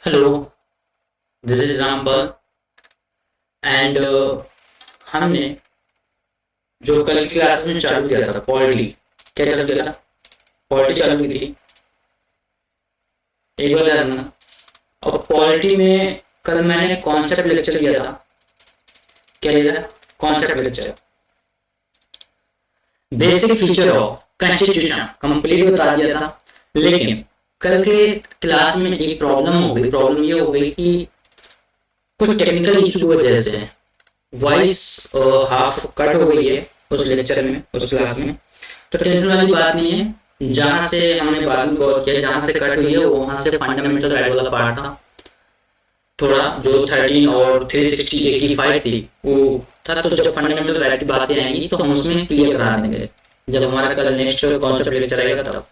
Hello, this is Rampal and हमने जो कल की क्लास में चालू किया था पॉलिटी। क्या चालू किया था? पॉलिटी चालू की थी। एक बार याद ना। और पॉलिटी में कल मैंने कॉन्सेप्ट लेक्चर लिया था। क्या लिया था? Concept lecture. Basic feature of constitution complete बता दिया था। लेकिन कल के क्लास में एक प्रॉब्लम हो गई। प्रॉब्लम ये हो गई कि कुछ टेक्निकल इशू की वजह से वॉइस हाफ कट हो गई है उस लेक्चर में, उस क्लास में। तो टेंशन वाली बात नहीं है। जहां से हमने बाद में गौर किया, जहां से कट हुई है वहां से फंडामेंटल राइट वाला पार्ट था। थोड़ा जो 13 और 360 की फाइट थी वो था। तो जब फंडामेंटल राइट की बातें आएंगी तो हम उसमें क्लियर करा देंगे जब हमारा कल नेक्स्ट कॉन्सेप्ट लेक्चर आएगा तब।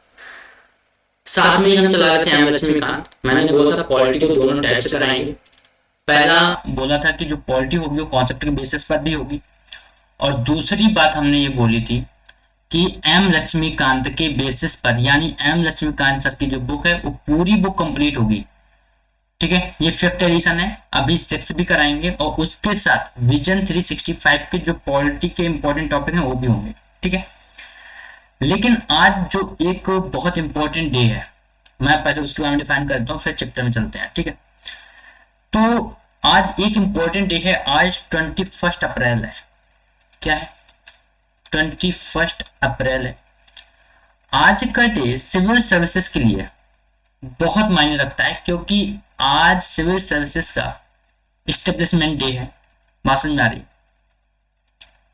साथ में हम चला रहे थे एम लक्ष्मीकांत। मैंने बोला था पॉलिटी को दोनों टाइप से कराएंगे। पहला बोला था कि जो पॉलिटी होगी वो कॉन्सेप्ट के बेसिस पर भी होगी, और दूसरी बात हमने ये बोली थी कि एम लक्ष्मीकांत के बेसिस पर, यानी एम लक्ष्मीकांत सर की जो बुक है वो पूरी बुक कंप्लीट होगी। ठीक है, ये फिफ्थ एडिशन है, अभी 6 भी कराएंगे, और उसके साथ विजन 365 के जो पॉलिटी के इंपॉर्टेंट टॉपिक हैं वो भी होंगे। ठीक है, लेकिन आज जो एक बहुत इंपॉर्टेंट डे है, मैं पहले उसके बारे में डिफाइन करता हूँ, फिर चैप्टर में चलते हैं। ठीक है, तो आज एक इंपॉर्टेंट डे है। आज 21 अप्रैल है। क्या है? 21 अप्रैल है। आज का डे सिविल सर्विसेज के लिए बहुत मायने रखता है, क्योंकि आज सिविल सर्विसेज का इस्टेब्लिशमेंट डे है। बात समझ में आ रही?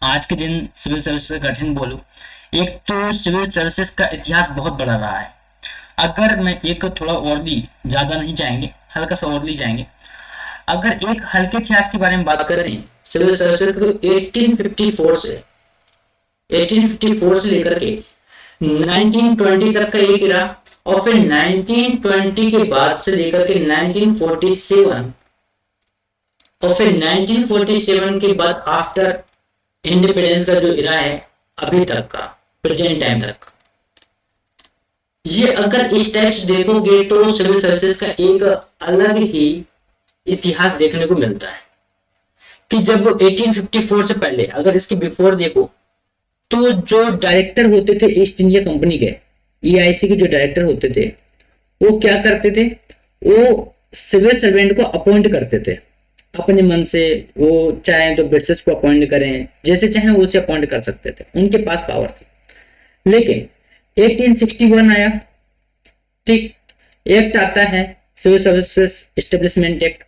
आज के दिन सिविल सर्विसेज का गठन बोलो। एक तो सिविल सर्विसेज का इतिहास बहुत बड़ा रहा है। अगर मैं एक थोड़ा और भी, ज्यादा नहीं जाएंगे, हल्का सा और ले जाएंगे। अगर एक हल्के इतिहास के बारे में बात करें सिविल सर्विसेज तो 1854 से 1854 से लेकर के 1920 तक का एक रहा, और फिर 1920 के बाद से लेकर के 1947, और फिर 1947 के बाद आफ्टर इंडिपेंडेंस का जो इरा है अभी तक का, प्रेजेंट टाइम तक। ये अगर इस टाइप से देखोगे तो सिविल सर्विसेज का एक अलग ही इतिहास देखने को मिलता है कि जब 1854 से पहले, अगर इसके बिफोर देखो तो जो डायरेक्टर होते थे ईस्ट इंडिया कंपनी के, ईआईसी के जो डायरेक्टर होते थे, वो क्या करते थे? वो सिविल सर्वेंट को अपॉइंट करते थे अपने मन से। वो चाहे तो ब्रिटिश को अपॉइंट करें, जैसे चाहे उसे अपॉइंट कर सकते थे, उनके पास पावर थी। लेकिन 1861 आया, ठीक, एक्ट आता है सिविल सर्विसेज एस्टेब्लिशमेंट एक्ट।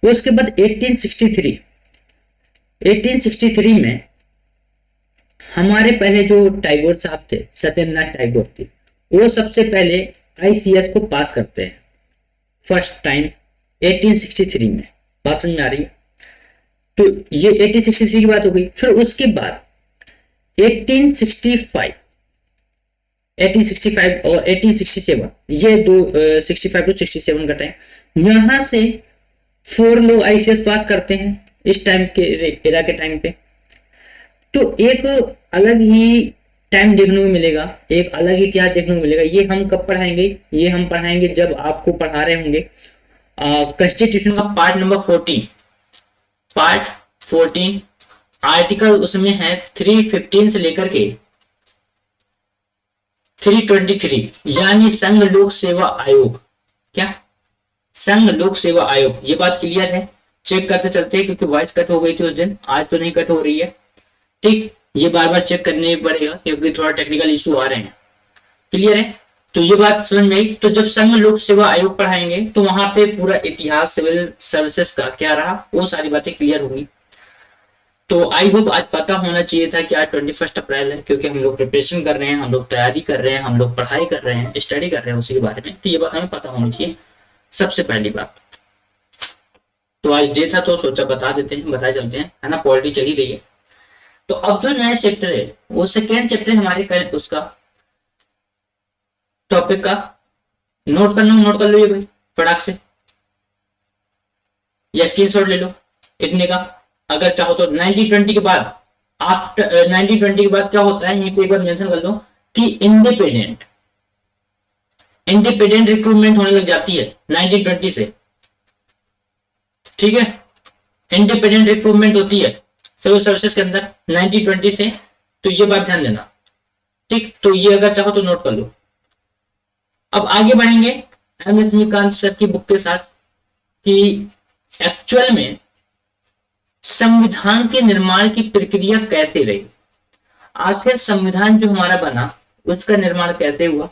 उसके बाद 1863 में हमारे पहले जो टैगोर साहब थे, सत्येंद्रनाथ टैगोर थे, वो सबसे पहले आईसीएस को पास करते हैं फर्स्ट टाइम 1863 में। बात समझ में आ रही है? तो ये 1863 की बात हो गई। फिर उसके बाद 1865 और 1867, ये दो 65 टू 67 का टाइम, यहां से 4 लोग आईसीएस पास करते हैं इस टाइम के एरा के टाइम पे। तो एक अलग ही टाइम देखने को मिलेगा, एक अलग इतिहास देखने को मिलेगा। ये हम कब पढ़ाएंगे? ये हम पढ़ाएंगे जब आपको पढ़ा रहे होंगे कॉन्स्टिट्यूशन का पार्ट नंबर 14। पार्ट 14 आर्टिकल उसमें है 315 से लेकर के 323, यानी संघ लोक सेवा आयोग। क्या? संघ लोक सेवा आयोग। ये बात क्लियर है? चेक करते चलते हैं, क्योंकि वॉइस कट हो गई थी उस दिन, आज तो नहीं कट हो रही है। ठीक, ये बार बार चेक करने पड़ेगा क्योंकि थोड़ा टेक्निकल इशू आ रहे हैं। क्लियर है? तो ये बात समझ में आई। तो जब संघ लोक सेवा आयोग पढ़ाएंगे तो वहां पे पूरा इतिहास सिविल सर्विसेज का क्या रहा वो सारी बातें क्लियर होंगी। तो आई होप आज पता होना चाहिए था कि आज 21 अप्रैल है, क्योंकि हम लोग प्रिपरेशन कर रहे हैं, हम लोग तैयारी कर रहे हैं, हम लोग पढ़ाई कर रहे हैं, स्टडी कर रहे हैं उसी के बारे में। तो ये बात हमें पता होनी चाहिए सबसे पहली बात। तो आज डे था तो सोचा बता देते हैं, बताए चलते हैं, है ना? पॉलिटी चली रही है। तो अब जो नया चैप्टर है वो सेकेंड चैप्टर हमारे कल उसका टॉपिक का नोट करना, नोट कर लो ये भाई फटाक से, या स्क्रीनशॉट ले लो इतने का। अगर चाहो तो 1920 के बाद, आफ्टर 1920 के बाद क्या होता है यहीं पे एक बार मेंशन कर लो कि इंडिपेंडेंट रिक्रूटमेंट होने लग जाती है 1920 से। ठीक है, इंडिपेंडेंट रिक्रूटमेंट होती है सिविल सर्विसेज के अंदर 1920 से, तो ये बात ध्यान देना। ठीक, तो ये अगर चाहो तो नोट कर लो। अब आगे बढ़ेंगे एम लक्ष्मीकांत सर की बुक के साथ कि एक्चुअल में संविधान के निर्माण की प्रक्रिया कैसे रही, आखिर संविधान जो हमारा बना उसका निर्माण कैसे हुआ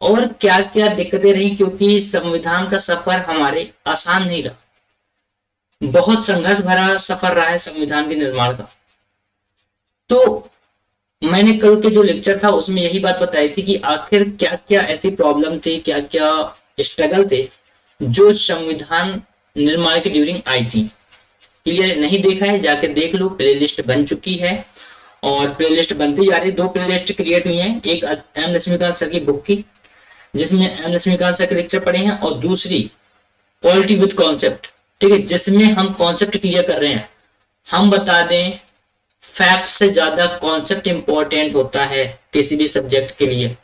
और क्या क्या दिक्कतें रही, क्योंकि संविधान का सफर हमारे आसान नहीं रहा, बहुत संघर्ष भरा सफर रहा है संविधान के निर्माण का। तो मैंने कल के जो लेक्चर था उसमें यही बात बताई थी कि आखिर क्या क्या ऐसी प्रॉब्लम थी, क्या क्या स्ट्रगल थे जो संविधान निर्माण के ड्यूरिंग आई थी। क्लियर? नहीं देखा है जाकर देख लो, प्लेलिस्ट बन चुकी है और प्लेलिस्ट बनती जा रही है। 2 प्लेलिस्ट क्रिएट हुई है, एक एम लक्ष्मीकांत सर की बुक की जिसमें एम लक्ष्मीकांत सर के लेक्चर पढ़े हैं और दूसरी पॉलिटी विद कॉन्सेप्ट, ठीक है, जिसमें हम कॉन्सेप्ट क्लियर कर रहे हैं। हम बता दें फैक्ट से ज्यादा कॉन्सेप्ट इंपॉर्टेंट होता है किसी भी सब्जेक्ट के लिए।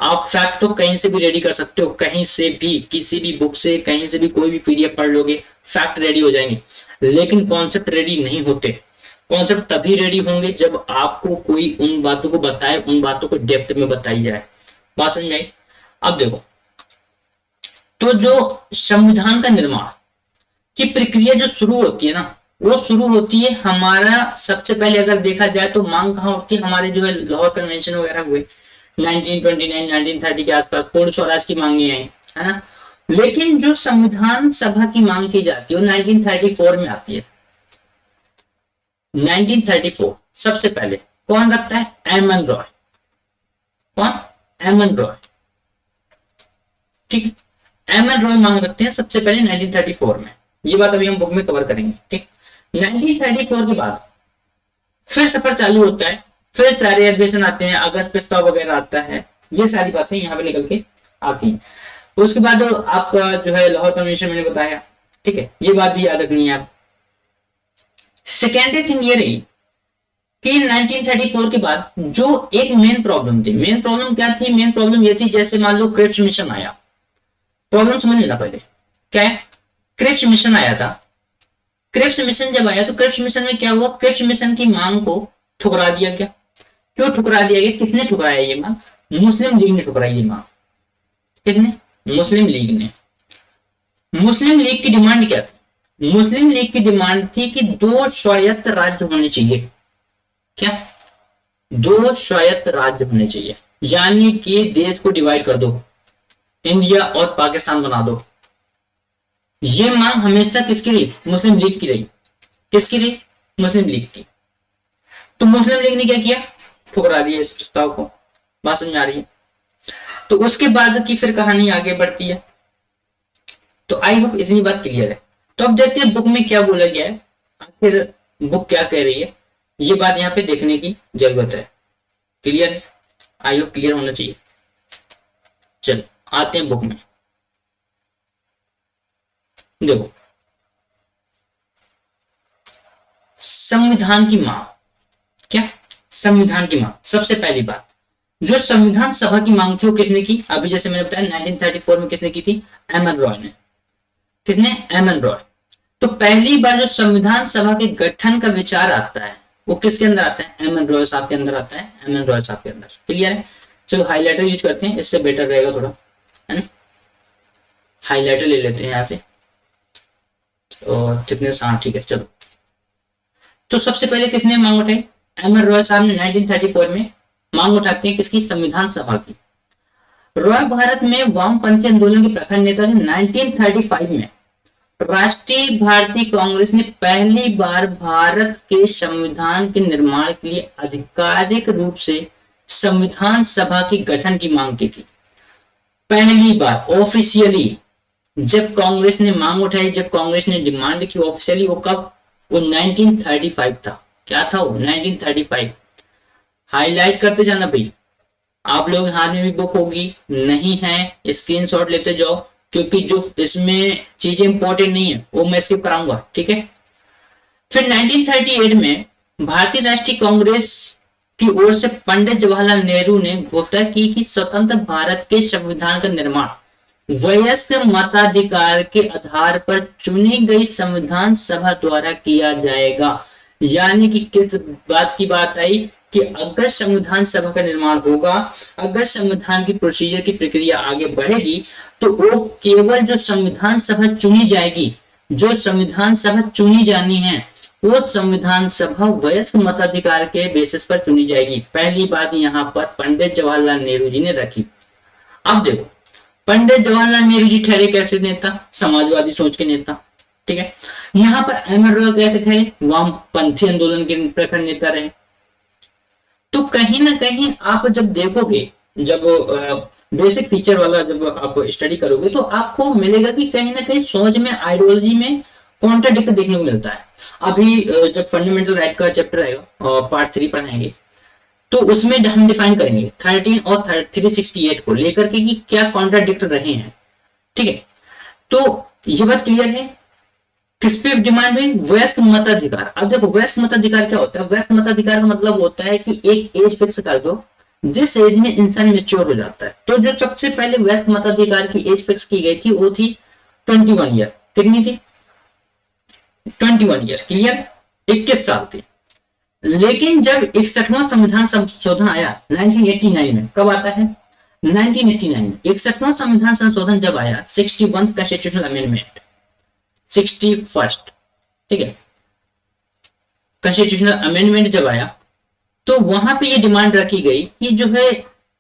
आप फैक्ट तो कहीं से भी रेडी कर सकते हो, कहीं से भी, किसी भी बुक से, कहीं से भी कोई भी पीडीएफ पढ़ लोगे, फैक्ट रेडी हो जाएंगे, लेकिन कॉन्सेप्ट रेडी नहीं होते। कॉन्सेप्ट तभी रेडी होंगे जब आपको कोई उन बातों को बताए, उन बातों को डेप्थ में बताई जाए। बात समझ में आई? अब देखो, तो जो संविधान का निर्माण की प्रक्रिया जो शुरू होती है ना, वो शुरू होती है हमारा, सबसे पहले अगर देखा जाए तो मांग कहाँ होती है हमारे, जो है लाहौर कन्वेंशन वगैरह हुए 1929 1930 के आसपास, पूर्ण स्वराज की मांगे आई, है ना। लेकिन जो संविधान सभा की मांग की जाती है वो 1934 में आती है। 1934 सबसे पहले कौन रखता है? M N Roy. कौन? M N Roy. ठीक, एम एन रॉय मांग रखते हैं सबसे पहले 1934 में। ये बात अभी हम बुक में कवर करेंगे। ठीक, 1934 के बाद फिर सफर चालू होता है, फिर सारे एडमिशन आते हैं, अगस्त प्रस्ताव वगैरह आता है, ये सारी बातें यहाँ पे निकल के आती हैं। उसके बाद आपका जो है लाहौर कन्वेंशन मैंने बताया, ठीक है, ये बात भी याद रखनी है आप। सेकेंडरी थिंग ये रही कि 1934 के बाद जो एक मेन प्रॉब्लम थी, मेन प्रॉब्लम क्या थी? मेन प्रॉब्लम ये थी, जैसे मान लो क्रिप्स मिशन आया, प्रॉब्लम समझ लेना पहले क्या है। क्रिप्स मिशन आया था, क्रिप्स मिशन जब आया तो क्रिप्स मिशन में क्या हुआ? क्रिप्स मिशन की मांग को ठुकरा दिया गया। क्यों ठुकरा दिया गया? किसने ठुकराया ये मांग? मुस्लिम लीग ने ठुकराई ये मांग। किसने? मुस्लिम लीग ने। मुस्लिम लीग की डिमांड क्या थी? मुस्लिम लीग की डिमांड थी कि 2 स्वायत्त राज्य होने चाहिए। क्या? 2 स्वायत्त राज्य होने चाहिए, यानी कि देश को डिवाइड कर दो, इंडिया और पाकिस्तान बना दो। ये मांग हमेशा किसकी रही? मुस्लिम लीग की रही। किसकी रही? मुस्लिम लीग की। तो मुस्लिम लीग ने क्या किया? ठुकरा दिया इस प्रस्ताव को। बात समझ में आ रही है? तो उसके बाद की फिर कहानी आगे बढ़ती है। तो आई होप इतनी बात क्लियर है। तो अब देखते हैं बुक में क्या बोला गया है, आखिर बुक क्या कह रही है, ये बात यहाँ पे देखने की जरूरत है। क्लियर है? आई होप क्लियर होना चाहिए। चलो आते हैं बुक में। देखो, संविधान की मांग। क्या? संविधान की मांग। सबसे पहली बात, जो संविधान सभा की मांग थी वो किसने की? अभी जैसे मैंने बताया 1934 में किसने की थी? एम एन रॉय ने। किसने? M N Roy. तो पहली बार जो संविधान सभा के गठन का विचार आता है वो किसके अंदर आता है? एम एन रॉय साहब के अंदर आता है। एम एन रॉय साहब के अंदर। क्लियर है? चलो हाईलाइटर यूज करते हैं, इससे बेटर रहेगा थोड़ा, है ना। हाईलाइटर ले लेते हैं यहां से, और थिकनेस, हाँ ठीक है। चलो, तो सबसे पहले किसने मांग उठाई? एम एन रॉय साहब ने 1934 में मांग उठाते हैं किसकी? संविधान सभा की। रॉय भारत में वामपंथी आंदोलन के प्रखर नेता थे। 1935 में राष्ट्रीय भारतीय कांग्रेस ने पहली बार भारत के संविधान के निर्माण के लिए आधिकारिक रूप से संविधान सभा के गठन की मांग की थी। पहली बार ऑफिशियली जब कांग्रेस ने मांग उठाई, जब कांग्रेस ने डिमांड की ऑफिशियली, वो कब? वो 1935 था। क्या था वो? 1935। हाईलाइट करते जाना भाई। आप लोग हाथ में भी बुक होगी, नहीं है स्क्रीनशॉट लेते जाओ, क्योंकि जो इसमें चीजें इंपॉर्टेंट नहीं है वो मैं स्किप कराऊंगा। ठीक है। फिर 1938 में भारतीय राष्ट्रीय कांग्रेस की ओर से पंडित जवाहरलाल नेहरू ने घोषणा की कि स्वतंत्र भारत के संविधान का निर्माण वयस्क मताधिकार के आधार पर चुनी गई संविधान सभा द्वारा किया जाएगा। यानी कि किस बात की बात आई कि अगर संविधान सभा का निर्माण होगा, अगर संविधान की प्रोसीजर की प्रक्रिया आगे बढ़ेगी, तो वो केवल जो संविधान सभा चुनी जाएगी, जो संविधान सभा चुनी जानी है, वो संविधान सभा वयस्क मताधिकार के बेसिस पर चुनी जाएगी। पहली बात यहाँ पर पंडित जवाहरलाल नेहरू जी ने रखी। अब देखो, पंडित जवाहरलाल नेहरू जी ठहरे कैसे नेता? समाजवादी सोच के नेता, ठीक है। यहाँ पर अहमद रॉय कैसे ठहरे? वामपंथी आंदोलन के प्रखर नेता रहे। तो कहीं ना कहीं आप जब देखोगे, जब बेसिक फीचर वाला जब आप स्टडी करोगे, तो आपको मिलेगा कि कहीं ना कहीं सोच में, आइडियोलॉजी में कॉन्ट्राडिक्ट देखने को मिलता है। अभी जब फंडामेंटल राइट का चैप्टर आएगा, पार्ट 3 पढ़ाएंगे, तो उसमें हम डिफाइन करेंगे 13 और 368 को लेकर के कि क्या कॉन्ट्राडिक्ट रहे हैं, ठीक है। तो ये बात क्लियर है। किस पे डिमांड हुई? वयस्क मताधिकार। अब देखो, वयस्क मताधिकार क्या होता है? वयस्क मताधिकार का मतलब होता है कि एक एज फिक्स कर दो जिस एज में इंसान मेच्योर हो जाता है। तो जो सबसे पहले वयस्क मताधिकार की एज फिक्स की गई थी वो थी 21 ईयर। कितनी थी? 21 ईयर, क्लियर, 21 साल थी। लेकिन जब 61वां संविधान संशोधन आया 1989 में, कब आता है? 1989 में 61वां संविधान संशोधन जब आया, 61th कॉन्स्टिट्यूशनल अमेंडमेंट, 61st, ठीक है, कॉन्स्टिट्यूशनल अमेंडमेंट जब आया, तो वहां पे ये डिमांड रखी गई कि जो है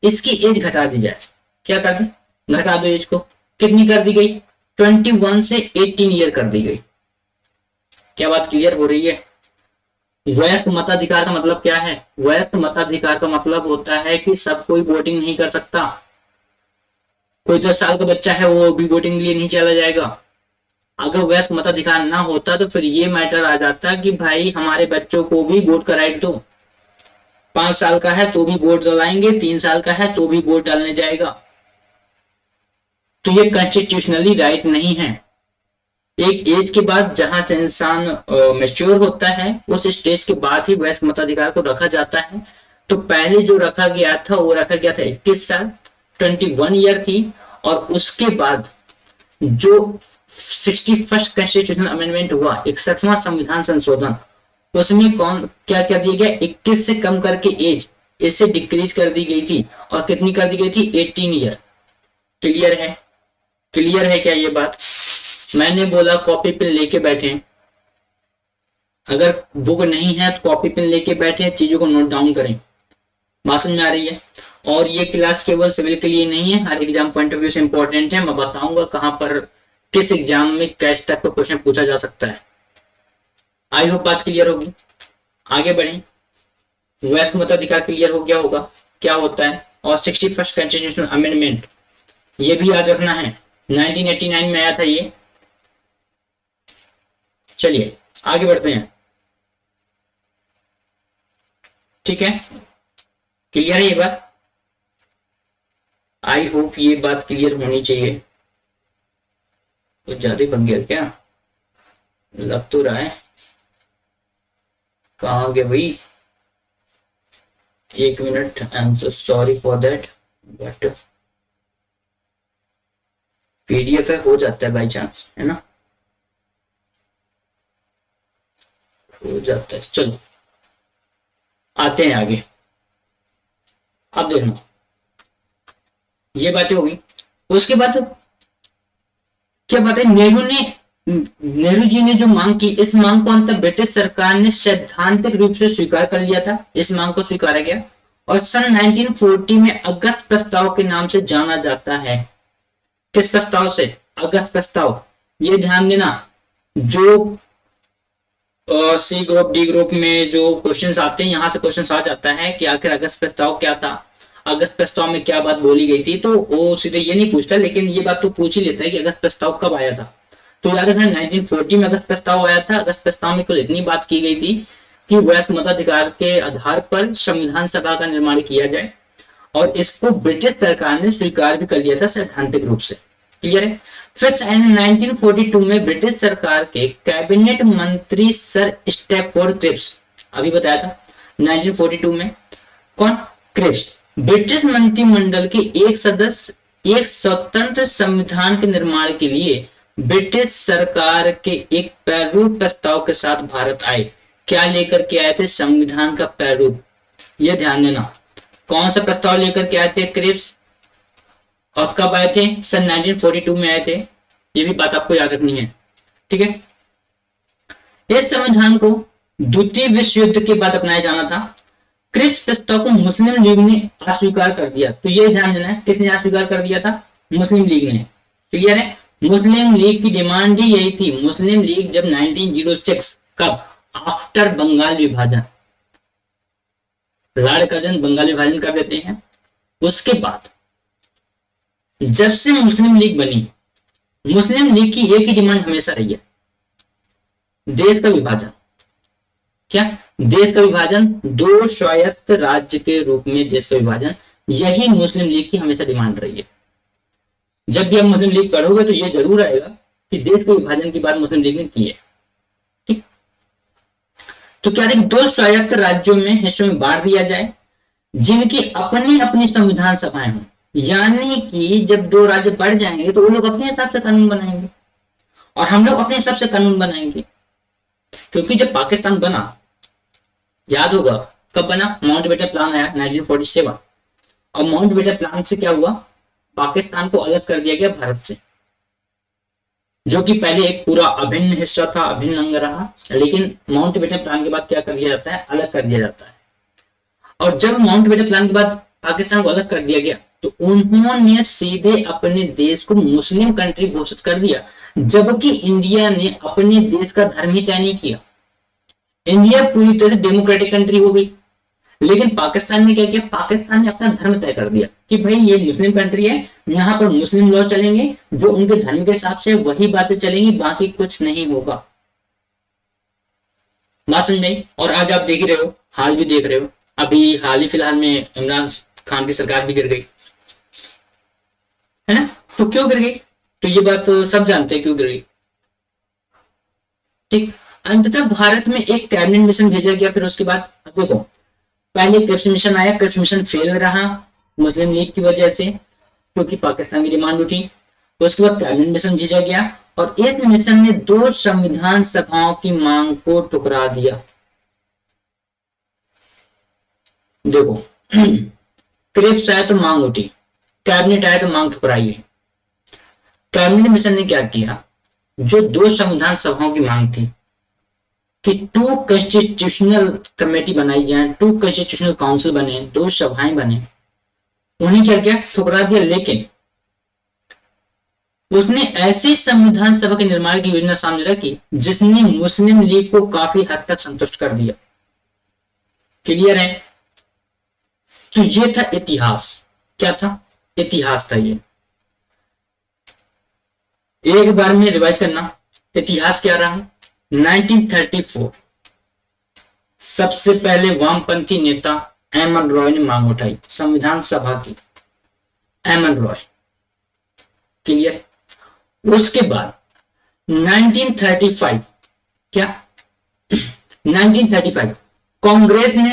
इसकी एज घटा दी जाए। क्या कर दी? घटा दो एज को। कितनी कर दी गई? 21 से 18 ईयर कर दी गई। क्या बात क्लियर हो रही है? वयस्क मताधिकार का मतलब क्या है? वयस्क मताधिकार का मतलब होता है कि सब कोई वोटिंग नहीं कर सकता। कोई 10 साल का बच्चा है वो भी वोटिंग के लिए नहीं चला जाएगा। अगर वयस्क मताधिकार ना होता तो फिर ये मैटर आ जाता कि भाई हमारे बच्चों को भी वोट का राइट दो। 5 साल का है तो भी वोट डलाएंगे, 3 साल का है तो भी वोट डालने जाएगा। तो ये कॉन्स्टिट्यूशनली राइट नहीं है। एक एज के बाद जहां से इंसान मैच्योर होता है, उस स्टेज के बाद ही वयस्क मताधिकार को रखा जाता है। तो पहले जो रखा गया था वो रखा गया था 21 साल, 21 ईयर थी। और उसके बाद जो 61st कॉन्स्टिट्यूशनल अमेंडमेंट हुआ, 61वां संविधान संशोधन, उसमें कौन क्या क्या दिया गया? 21 से कम करके एज इससे डिक्रीज कर दी गई थी। और कितनी कर दी गई थी? 18 ईयर। क्लियर है? क्लियर है क्या ये बात? मैंने बोला कॉपी पेन लेके बैठे। अगर बुक नहीं है तो कॉपी पेन लेके बैठे, चीजों को नोट डाउन करें। बात समझ में आ रही है? और ये क्लास केवल सिविल के लिए नहीं है, हर एग्जाम पॉइंट ऑफ व्यू से इंपॉर्टेंट है। मैं बताऊंगा कहां पर किस एग्जाम में किस टाइप का क्वेश्चन पूछा जा सकता है। आई होप बात क्लियर होगी। आगे बढ़े। वयस्क मताधिकार क्लियर हो गया होगा क्या होता है। और 61st कॉन्स्टिट्यूशनल अमेंडमेंट ये भी याद रखना है, 1989 में आया था ये। चलिए आगे बढ़ते हैं, ठीक है। क्लियर है ये बात? आई होप ये बात क्लियर होनी चाहिए। कुछ ज्यादा बन गया क्या? लग तो रहा है। कहाँ गए भाई? एक minute, I am so sorry for that, but PDF है, हो जाता है बाई चांस, है ना, हो जाता है। चलो आते हैं आगे। अब देखना, ये बातें होगी। उसके बाद क्या बात है, नेहरू जी ने जो मांग की, इस मांग को अंत ब्रिटिश सरकार ने सैद्धांतिक रूप से स्वीकार कर लिया था। इस मांग को स्वीकारा गया और सन 1940 में अगस्त प्रस्ताव के नाम से जाना जाता है। किस प्रस्ताव से? अगस्त प्रस्ताव। ये ध्यान देना, जो सी ग्रुप डी ग्रुप में जो क्वेश्चंस आते हैं, यहां से क्वेश्चंस आ जाता है कि आखिर अगस्त प्रस्ताव क्या था, अगस्त प्रस्ताव में क्या बात बोली गई थी। तो वो सीधे ये नहीं पूछता, लेकिन ये बात तो पूछ ही लेता है कि अगस्त प्रस्ताव कब आया था। तो याद रखना 1940 में अगस्त प्रस्ताव आया था। अगस्त प्रस्ताव में कुल इतनी बात की गई थी कि वयस्क मताधिकार के आधार पर संविधान सभा का निर्माण किया जाए, और इसको ब्रिटिश सरकार ने स्वीकार भी कर लिया था सैद्धांतिक रूप से। क्लियर है? फिर 1942 में ब्रिटिश सरकार के कैबिनेट मंत्री सर स्टैफोर्ड क्रिप्स, अभी बताया था 1942 में, कौन? क्रिप्स, ब्रिटिश मंत्रिमंडल के एक सदस्य एक स्वतंत्र संविधान के निर्माण के लिए ब्रिटिश सरकार के एक प्रारूप प्रस्ताव के साथ भारत आए। क्या लेकर के आए थे? संविधान का प्रारूप। यह ध्यान देना, कौन सा प्रस्ताव लेकर के आए थे क्रिप्स, और कब आए थे? सन 1942 में आए थे। ये भी बात आपको याद रखनी है, ठीक है। इस संविधान को द्वितीय विश्व युद्ध के बाद अपनाया जाना था। क्रिप्स प्रस्ताव को मुस्लिम लीग ने अस्वीकार कर दिया। तो ये ध्यान देना है, किसने अस्वीकार कर दिया था? मुस्लिम लीग ने। क्लियर है? मुस्लिम लीग की डिमांड ही यही थी। मुस्लिम लीग जब 1906, कब? आफ्टर बंगाल विभाजन, लॉर्ड कर्जन बंगाल विभाजन कर देते हैं, उसके बाद जब से मुस्लिम लीग बनी, मुस्लिम लीग की एक ही डिमांड हमेशा रही है, देश का विभाजन। क्या? देश का विभाजन, दो स्वायत्त राज्य के रूप में देश का विभाजन, यही मुस्लिम लीग की हमेशा डिमांड रही है। जब भी आप मुस्लिम लीग पढ़ोगे तो यह जरूर आएगा कि देश के विभाजन की बात मुस्लिम लीग ने की है, ठीक। तो क्या देख, दो स्वायत्त राज्यों में हिस्सों में बांट दिया जाए, जिनकी अपनी अपनी संविधान सभाएं हों। यानी कि जब दो राज्य बढ़ जाएंगे तो वो लोग अपने हिसाब से कानून बनाएंगे और हम लोग अपने हिसाब से कानून बनाएंगे। क्योंकि जब पाकिस्तान बना, याद होगा कब बना? माउंटबेटन प्लान आया 1947, और माउंटबेटन प्लान से क्या हुआ? पाकिस्तान को अलग कर दिया गया भारत से, जो कि पहले एक पूरा अभिन्न हिस्सा था, अभिन्न अंग रहा, लेकिन माउंटबेटन प्लान के बाद क्या कर दिया जाता है? अलग कर दिया जाता है। और जब माउंटबेटन प्लान के बाद पाकिस्तान को अलग कर दिया गया तो उन्होंने सीधे अपने देश को मुस्लिम कंट्री घोषित कर दिया, जबकि इंडिया ने अपने देश का धर्म ही तय नहीं किया। इंडिया पूरी तरह से डेमोक्रेटिक कंट्री हो गई, लेकिन पाकिस्तान ने क्या किया? पाकिस्तान ने अपना धर्म तय कर दिया कि भाई ये मुस्लिम कंट्री है, यहां पर मुस्लिम लॉ चलेंगे, जो उनके धर्म के हिसाब से वही बातें चलेंगी, बाकी कुछ नहीं होगा। बात समझ में? और आज आप देख ही रहे हो, हाल भी देख रहे हो, अभी हाल ही फिलहाल में इमरान खान की सरकार भी गिर गई है ना। तो क्यों गिर गई? तो ये बात तो सब जानते हैं क्यों गिर गई, ठीक। अंततः भारत में एक कैबिनेट मिशन भेजा गया। फिर उसके बाद देखो, पहले क्रिप्स मिशन आया, क्रिप्स मिशन फेल रहा मुस्लिम लीग की वजह से, क्योंकि पाकिस्तान की डिमांड उठी। उसके बाद कैबिनेट मिशन भेजा गया और इस मिशन ने दो संविधान सभाओं की मांग को ठुकरा दिया। देखो, क्रिप्स आया तो मांग उठी, कैबिनेट आया तो मांग ठुकराई है। कैबिनेट मिशन ने क्या किया? जो दो संविधान सभाओं की मांग थी कि टू कॉन्स्टिट्यूशनल कमेटी बनाई जाए, टू कॉन्स्टिट्यूशनल काउंसिल बने, दो सभाएं बने, उन्हें क्या किया? ठुकरा दिया। लेकिन उसने ऐसी संविधान सभा के निर्माण की योजना सामने रखी जिसने मुस्लिम लीग को काफी हद तक संतुष्ट कर दिया। क्लियर है? तो ये था इतिहास। क्या था? इतिहास था ये। एक बार में रिवाइज करना, इतिहास क्या रहा? 1934 सबसे पहले वामपंथी नेता एमन रॉय ने मांग उठाई संविधान सभा की, एमन रॉय। क्लियर? उसके बाद 1935, क्या 1935 कांग्रेस ने,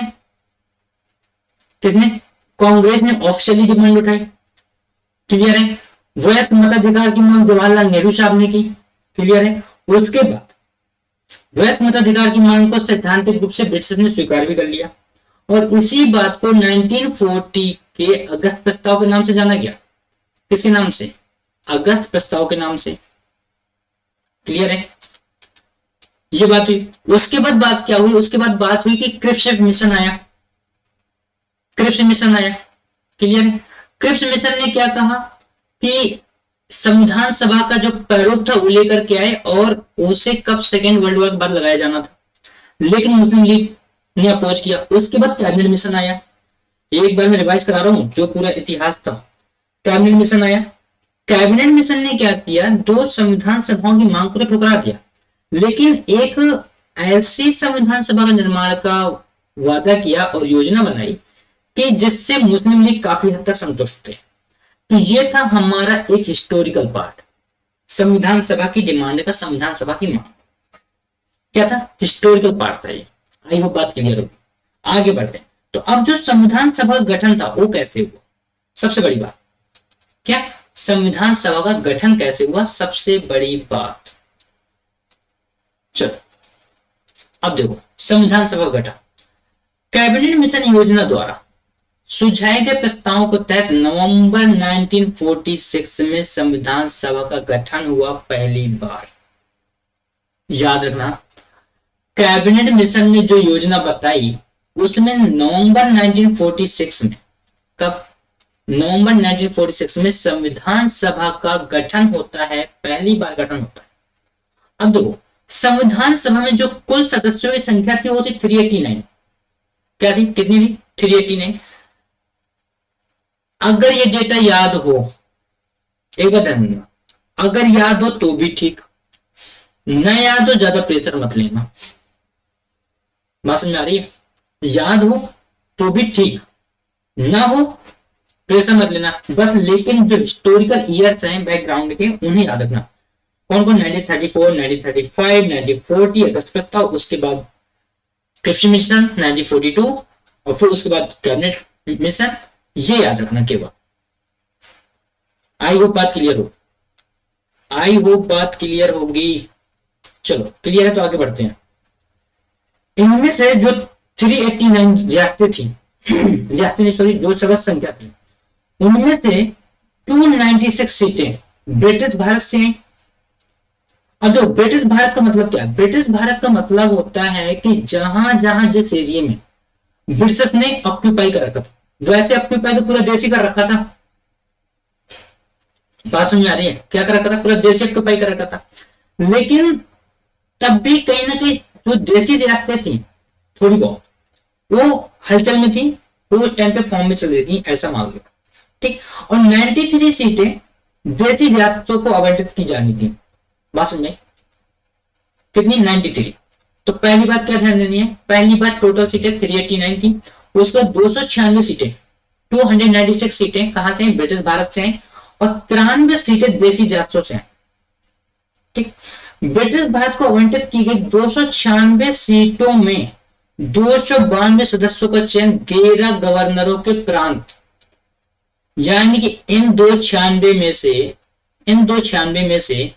किसने? कांग्रेस ने ऑफिशियली डिमांड उठाई। क्लियर है? वयस्क मताधिकार की मांग जवाहरलाल नेहरू साहब ने की। क्लियर है? उसके बाद वयस्क मताधिकार की मांग को सैद्धांतिक रूप से ब्रिटिश ने स्वीकार भी कर लिया और इसी बात को 1940 के अगस्त प्रस्ताव के नाम से जाना गया। किसके नाम से? अगस्त प्रस्ताव के नाम से। क्लियर है? ये बात हुई। उसके बाद बात क्या हुई? उसके बाद बात हुई कि क्रिप्स मिशन आया। क्रिप्स मिशन आया। क्लियर है? क्रिप्स मिशन ने क्या कहा कि संविधान सभा का जो प्रारूप था वो लेकर के आए और उसे कब सेकेंड वर्ल्ड वॉर के बाद लगाया जाना था, लेकिन मुस्लिम लीग ने अपोज किया। उसके बाद कैबिनेट मिशन आया। एक बार मैं रिवाइज करा रहा हूं जो पूरा इतिहास था। कैबिनेट मिशन आया। कैबिनेट मिशन ने क्या किया? दो संविधान सभाओं की मांग को तो ठुकरा दिया, लेकिन एक ऐसी संविधान सभा का निर्माण का वादा किया और योजना बनाई कि जिससे मुस्लिम लीग काफी हद तक संतुष्ट थे। तो ये था हमारा एक हिस्टोरिकल पार्ट, संविधान सभा की डिमांड का संविधान सभा की मांग। क्या था? हिस्टोरिकल पार्ट था ये। आई वो बात क्लियर होगी। आगे बढ़ते हैं। तो अब जो संविधान सभा का गठन था वो कैसे हुआ? सबसे बड़ी बात क्या? संविधान सभा का गठन कैसे हुआ, सबसे बड़ी बात। चलो अब देखो संविधान सभा गठन, कैबिनेट मिशन योजना द्वारा सुझाए गए प्रस्तावों के तहत नवंबर 1946 में संविधान सभा का गठन हुआ पहली बार। याद रखना, कैबिनेट मिशन ने जो योजना बताई उसमें नवंबर 1946 में, कब, नवंबर 1946 में संविधान सभा का गठन होता है, पहली बार गठन होता है। अब देखो संविधान सभा में जो कुल सदस्यों की संख्या थी वो थी 389। क्या थी, कितनी थी, 389। अगर ये डेटा याद हो, एक बात ध्यान देना, अगर याद हो तो भी ठीक, न याद हो ज्यादा प्रेशर मत लेना। बात समझ में आ रही है, याद हो तो भी ठीक, ना हो प्रेशर मत लेना बस। लेकिन जो हिस्टोरिकल ईयर्स हैं बैकग्राउंड के उन्हें याद रखना, कौन कौन, 1934, 1935, 1940 अगस्त प्रस्ताव, उसके बाद कृषि मिशन 1942 और फिर उसके बाद कैबिनेट मिशन, ये याद रखना केवल। आई होप बात क्लियर हो, आई होप बात क्लियर होगी। चलो क्लियर है तो आगे बढ़ते हैं। इनमें से जो 389 रियासतें थी, रियासतें नहीं सॉरी, जो सदस्य संख्या थी, उनमें से 296 सीटें ब्रिटिश भारत से आई। अब जो ब्रिटिश भारत का मतलब क्या है, ब्रिटिश भारत का मतलब होता है कि जहां जहां जिस एरिया में ब्रिटिश ने ऑक्यूपाई कर रखा था, वैसे ऑक्यूपाई तो पूरा देश ही कर रखा था। बात समझ आ रही है, क्या कर रखा था, पूरा देश ही ऑक्यूपाई कर रखा था। लेकिन तब भी कहीं ना कहीं जो देशी रियासतें थी थोड़ी बहुत वो हलचल में थी, वो उस टाइम पे फॉर्म में चल रही थी, ऐसा मान लो, ठीक। और 93 सीटें देशी रियासतों को आवंटित की जानी थी। बात समझ में, कितनी, 93। तो पहली बात क्या ध्यान देनी है, पहली बात टोटल सीटें 389 थी, उसके बाद 296 सीटें, 296 सीटें कहां से, ब्रिटिश भारत से हैं, और 93 सीटें देशी रियासतों से हैं, ठीक। ब्रिटिश भारत को आवंटित की गई 296 सीटों में 292 सदस्यों का चयन 11 गवर्नरों के प्रांत, यानी कि इन 296 में से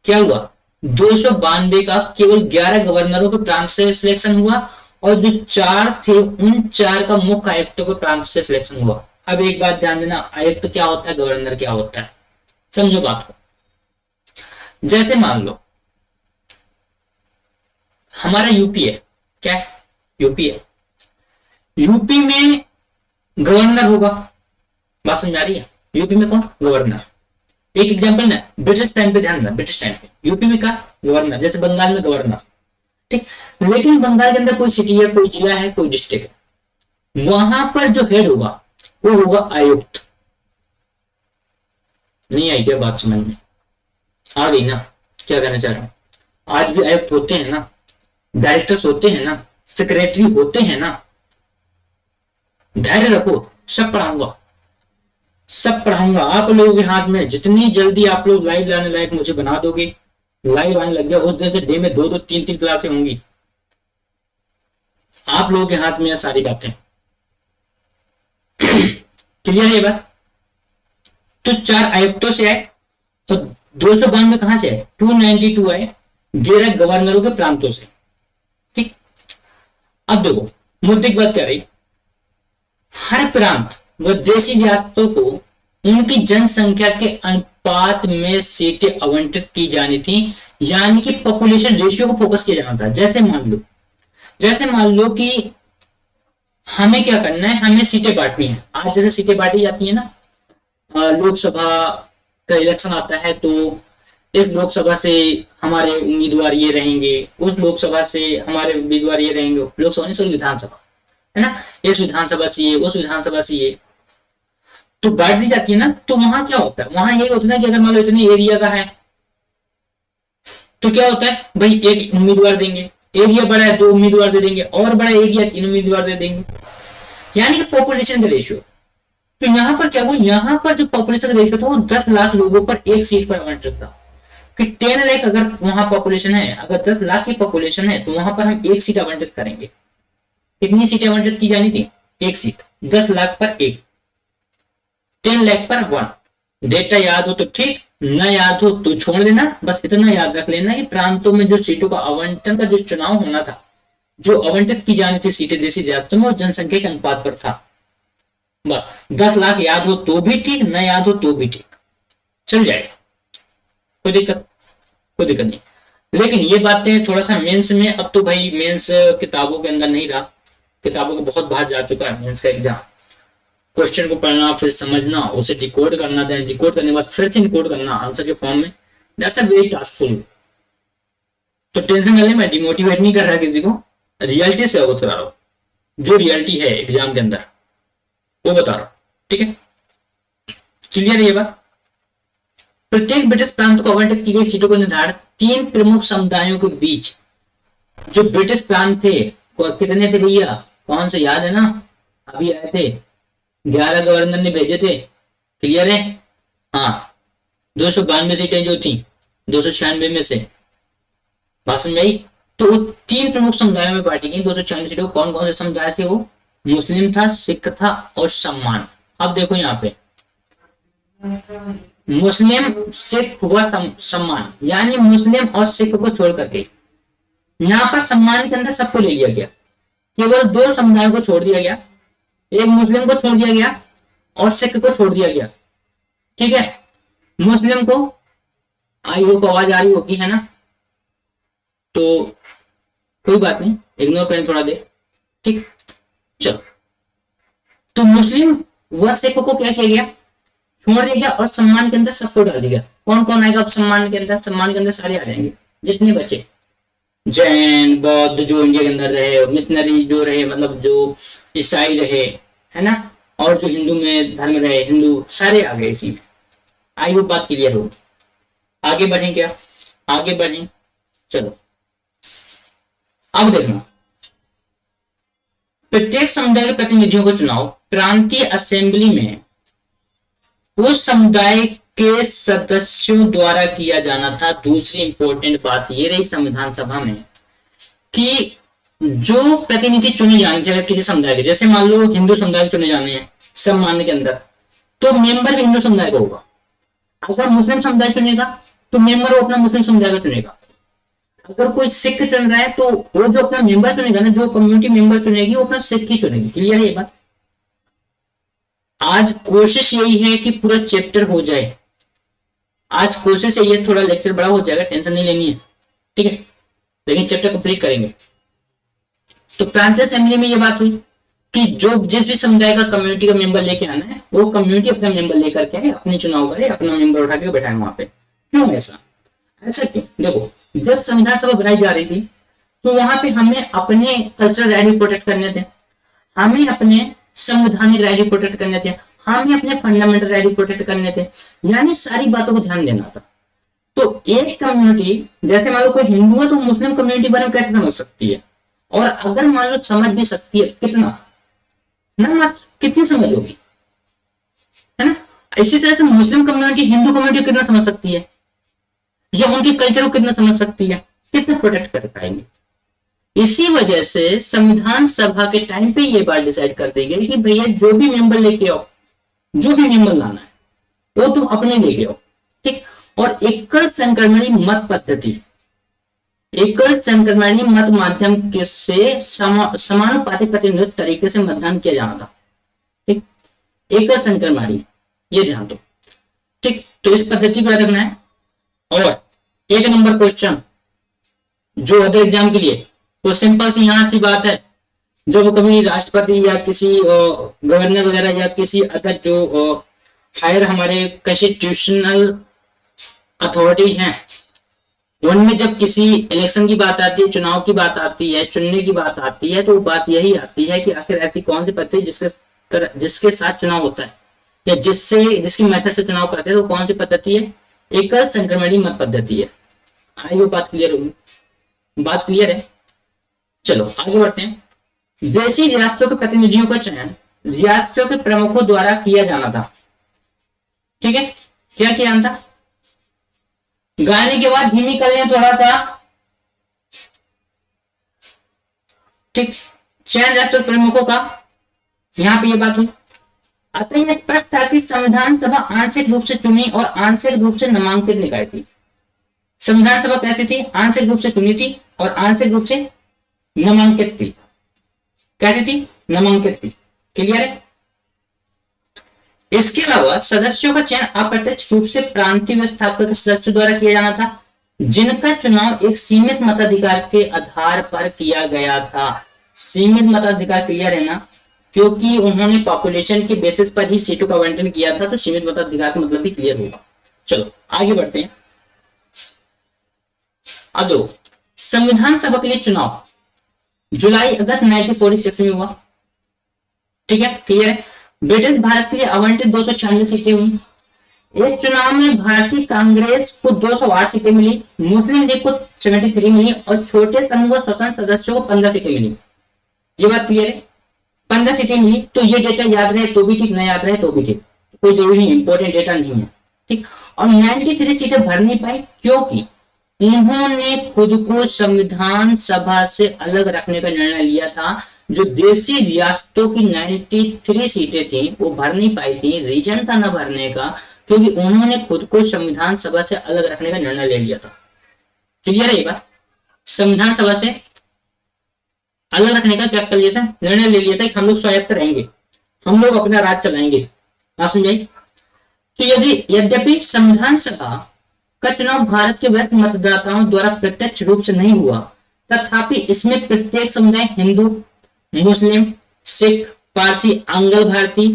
क्या हुआ, 292 का केवल 11 गवर्नरों के प्रांत से सिलेक्शन हुआ, और जो 4 थे उन 4 का मुख्य आयुक्तों के प्रांत से सिलेक्शन हुआ। अब एक बात ध्यान देना, आयुक्त क्या होता है, गवर्नर क्या होता है, समझो बात को। जैसे मान लो हमारा यूपी है, क्या है, यूपी है, यूपी में गवर्नर होगा। बात समझ आ रही है, यूपी में कौन, गवर्नर। एक एग्जांपल ना, ब्रिटिश टाइम पे ध्यान देना, ब्रिटिश टाइम पे यूपी में का गवर्नर, जैसे बंगाल में गवर्नर, ठीक। लेकिन बंगाल के अंदर कोई सिटी है, कोई जिला है, कोई डिस्ट्रिक्ट है, वहां पर जो हेड होगा वो होगा आयुक्त। नहीं आई क्या बात समझ में, आ गई ना, क्या कहना चाह रहा हूं। आज भी आयुक्त होते हैं ना, डायरेक्टर्स होते हैं ना, सेक्रेटरी होते हैं ना, धैर्य रखो, सब पढ़ाऊंगा, सब पढ़ाऊंगा आप लोगों के हाथ में। जितनी जल्दी आप लोग लाइव लाने लायक मुझे बना दोगे, लाइव आने लग गया, उस दिन से डे में 2-2 3-3 क्लासें होंगी। आप लोगों के हाथ में है सारी बातें। क्लियर है बात। तो 4 आयुक्तों से आए, तो 292 कहां से आए, 292 आए 11 गवर्नरों के प्रांतों से, ठीक। अब देखो मुद्दे की बात क्या रही, हर प्रांत व देशी रियासतों को उनकी जनसंख्या के अनुपात में सीटें आवंटित की जानी थी, यानी कि पॉपुलेशन रेशियो को फोकस किया जाना था। जैसे मान लो कि हमें क्या करना है, हमें सीटें बांटनी है। आज जैसे सीटें बांटी जाती है ना, लोकसभा का इलेक्शन आता है तो इस लोकसभा से हमारे उम्मीदवार ये रहेंगे, उस लोकसभा से हमारे उम्मीदवार ये रहेंगे, लोकसभा नहीं सॉरी विधानसभा है ना, इस विधानसभा से ये, उस विधानसभा से ये, तो बांट दी जाती है ना। तो वहां क्या होता है, वहां यही होता है कि अगर मान लो इतने एरिया का है तो क्या होता है भाई, एक उम्मीदवार देंगे, एरिया बड़ा है 2 उम्मीदवार दे देंगे, और बड़ा एरिया 3 उम्मीदवार दे देंगे, यानी कि पॉपुलेशन का रेशियो। तो यहां पर क्या हुआ, यहां पर जो पॉपुलेशन का रेशियो था वो 10 लाख लोगों पर एक सीट पर आवंटित था, कि 10 लाख अगर वहां पॉपुलेशन है, अगर 10 लाख की पॉपुलेशन है तो वहां पर हम एक सीट आवंटित करेंगे। कितनी सीटें आवंटित की जानी थी, एक सीट, 10 लाख पर एक, 10 लाख पर 1, डेटा याद हो तो ठीक, न याद हो तो छोड़ देना। बस इतना याद रख लेना कि प्रांतों में जो सीटों का आवंटन का जो चुनाव होना था, जो आवंटित की जानी थी सीटें देशी रियासतों में, वो जनसंख्या के अनुपात पर था। बस 10 लाख याद हो तो भी ठीक, न याद हो तो भी ठीक, चल जाएगा, कोई दिक्कत नहीं। लेकिन ये बातें थोड़ा सा मेंस में, अब तो भाई मेंस किताबों के अंदर नहीं रहा, किताबों के बहुत बाहर जा चुका है मेंस का एग्जाम। क्वेश्चन को पढ़ना, फिर समझना, उसे डिकोड करना, देन डिकोड करने के बाद फिर से इनकोड करना आंसर के फॉर्म में, दैट्स अ वेरी टास्कफुल। तो टेंशन कर ले, मैं डिमोटिवेट नहीं कर रहा किसी को, रियलिटी से अवगत करा रहा हूं, जो रियलिटी है एग्जाम के अंदर वो बता रहा हूं, ठीक है। क्लियर है ये बात। प्रत्येक ब्रिटिश प्रांत को आवंटित की गई सीटों को निर्धारित 3 प्रमुख समुदायों के बीच, जो ब्रिटिश प्रांत थे कितने थे भैया, कौन से याद है ना, अभी आए थे, 11 गवर्नर ने भेजे थे, क्लियर है। हाँ, 292 सीटें जो थी 296 में से, बात समझ आई। तो 3 प्रमुख समुदायों में बांटी गई 296 सीटों। कौन कौन से समुदाय थे वो, मुस्लिम था, सिख था और सम्मान। अब देखो यहाँ पे मुस्लिम, सिख व सम्मान, यानी मुस्लिम और सिख को छोड़ करके यहाँ पर सम्मान के अंदर सबको ले लिया गया, केवल 2 समुदायों को छोड़ दिया गया, एक मुस्लिम को छोड़ दिया गया और सिख को छोड़ दिया गया, ठीक है। मुस्लिम को, आई होप आवाज आ रही होगी है ना, तो कोई बात नहीं, इग्नोर करें थोड़ा देर, ठीक। चलो, तो मुस्लिम व सिख को क्या किया गया, छोड़ दिया गया और सम्मान के अंदर सबको डाल दिया। कौन कौन आएगा अब सम्मान के अंदर, सम्मान के अंदर सारे आ जाएंगे जितने बचे, जैन बौद्ध जो इंडिया के अंदर रहे, मिशनरी जो रहे, मतलब जो ईसाई रहे, है ना, और जो हिंदू में धर्म रहे, हिंदू सारे आ गए इसी में। आई वो बात क्लियर होगी। आगे बढ़े क्या, आगे बढ़े, चलो अब देखना, प्रत्येक समुदाय के प्रतिनिधियों का चुनाव प्रांतीय असेंबली में उस समुदाय के सदस्यों द्वारा किया जाना था। दूसरी इंपॉर्टेंट बात ये रही संविधान सभा में कि जो प्रतिनिधि चुने जाने चाहिए किसी समुदाय के, जैसे मान लो हिंदू समुदाय के चुने जाने हैं सम्मान के अंदर, तो मेंबर भी हिंदू समुदाय का होगा। अगर मुस्लिम समुदाय चुनेगा तो मेंबर वो अपना मुस्लिम समुदाय का चुनेगा। अगर कोई सिख चुन रहा है तो वो जो अपना मेंबर चुनेगा ना, जो कम्युनिटी मेंबर चुनेगी वो अपना सिख ही चुनेगी। क्लियर है ये बात। आज कोशिश यही है कि पूरा चैप्टर हो जाए, आज कोशिश है, ये थोड़ा लेक्चर बड़ा हो जाएगा, टेंशन नहीं लेनी है, ठीक है, लेकिन चैप्टर कंप्लीट करेंगे। तो प्रांतीय असेंबली में ये बात हुई कि जो जिस भी समुदाय का कम्युनिटी का मेंबर लेके आना है, वो कम्युनिटी अपना मेंबर लेकर के आए, अपने चुनाव करे, अपना मेंबर उठा के बैठाए वहां पे। क्यों ऐसा, ऐसा क्यों, देखो जब संविधान सभा बनाई जा रही थी तो वहां पे हमें अपने कल्चरल राइट प्रोटेक्ट करने थे, हमें अपने संवैधानिक राइट प्रोटेक्ट करने थे, हमें अपने फंडामेंटल राइट प्रोटेक्ट करने थे, यानी सारी बातों को ध्यान देना था। तो एक कम्युनिटी, जैसे मान लो कोई हिंदू है तो मुस्लिम कम्युनिटी बारे में कैसे समझ सकती है, और अगर मान लो समझ भी सकती है कितना ना, मत कितनी समझ होगी, है ना। इसी तरह से मुस्लिम कम्युनिटी हिंदू कम्युनिटी कितना समझ सकती है, या उनके कल्चर को कितना समझ सकती है, कितना प्रोटेक्ट कर पाएंगे। इसी वजह से संविधान सभा के टाइम पे ये बात डिसाइड कर दी गई कि भैया जो भी मेंबर लेके आओ, जो भी मेंबर लाना है वो तुम अपने लेके आओ, ठीक। और एकल संक्रमणी मत पद्धति, एकल संक्रमणी मत माध्यम के से समानुपातिक प्रतिनिधित्व तरीके से मतदान किया जाना था, ठीक। एकल संक्रमणी, ये ध्यान दो, ठीक। तो इस पद्धति को याद रखना है। और 1 नंबर क्वेश्चन जो अदर एग्जाम के लिए, तो सिंपल सी यहां सी बात है, जब कभी राष्ट्रपति या किसी गवर्नर वगैरह या किसी अदर जो हायर हमारे कॉन्स्टिट्यूशनल अथॉरिटीज हैं, उनमें जब किसी इलेक्शन की बात आती है, चुनाव की बात आती है, चुनने की बात आती है, तो बात यही आती है कि आखिर ऐसी कौन सी पद्धति जिसके साथ चुनाव होता है, या जिसकी मेथड से चुनाव करते हैं, तो कौन सी पद्धति है, एकल संक्रमणी मत पद्धति है। आई वो बात क्लियर होगी, बात क्लियर है। चलो आगे बढ़ते हैं। देशी रियासतों के प्रतिनिधियों का चयन रियासतों के प्रमुखों द्वारा किया जाना था, ठीक है। क्या किया जाना था, गाने के बाद धीमी कर लें थोड़ा सा, ठीक। चयन रियासतों के प्रमुखों का, यहां पे ये बात हुई। अतः यह स्पष्ट था कि संविधान सभा आंशिक रूप से चुनी और आंशिक रूप से नामांकित निकाय थी। संविधान सभा कैसी थी? आंशिक रूप से चुनी थी और आंशिक रूप से नामांकित थी। कैसी थी? नामांकित थी। क्लियर है? इसके अलावा सदस्यों का चयन अप्रत्यक्ष रूप से प्रांतीय व्यवस्थापक के सदस्यों द्वारा किया जाना था, जिनका चुनाव एक सीमित मताधिकार के आधार पर किया गया था। सीमित मताधिकार क्लियर है ना? क्योंकि उन्होंने पॉपुलेशन के बेसिस पर ही सीटों का आवंटन किया था, तो सीमित मताधिकार का मतलब भी क्लियर होगा। चलो आगे बढ़ते हैं। अब दो, संविधान सभा के लिए चुनाव जुलाई अगस्त 1946 में हुआ। ठीक है, क्लियर है? ब्रिटिश भारत के लिए आवंटित 296 सीटें हुई। इस चुनाव में भारतीय कांग्रेस को 208 सीटें मिली, मुस्लिम लीग को 73 मिली और छोटे समूह स्वतंत्र सदस्यों को 15 सीटें मिली। ये बात क्लियर है? 15 सीटें मिली। तो ये डेटा याद रहे तो भी ठीक, न याद रहे तो भी ठीक, कोई जरूरी नहीं, इंपॉर्टेंट डेटा नहीं है। ठीक। और 93 सीटें भर नहीं पाई क्योंकि उन्होंने खुद को संविधान सभा से अलग रखने का निर्णय लिया था। जो देशी रियासतों की 93 सीटें थी वो भर नहीं पाई थी। रीजन था न भरने का, क्योंकि उन्होंने खुद को संविधान सभा से अलग रखने का निर्णय ले लिया था। क्लियर है ये बात? संविधान सभा से अलग रखने का क्या कर लिया था? निर्णय ले लिया था कि हम लोग स्वायत्त रहेंगे, हम लोग अपना राज चलाएंगे। आप समझे? तो यद्यपि संविधान सभा का चुनाव भारत के वयस्क मतदाताओं द्वारा प्रत्यक्ष रूप से नहीं हुआ, तथापि इसमें प्रत्येक समुदाय हिंदू, मुस्लिम, सिख, पारसी, आंग्ल भारतीय,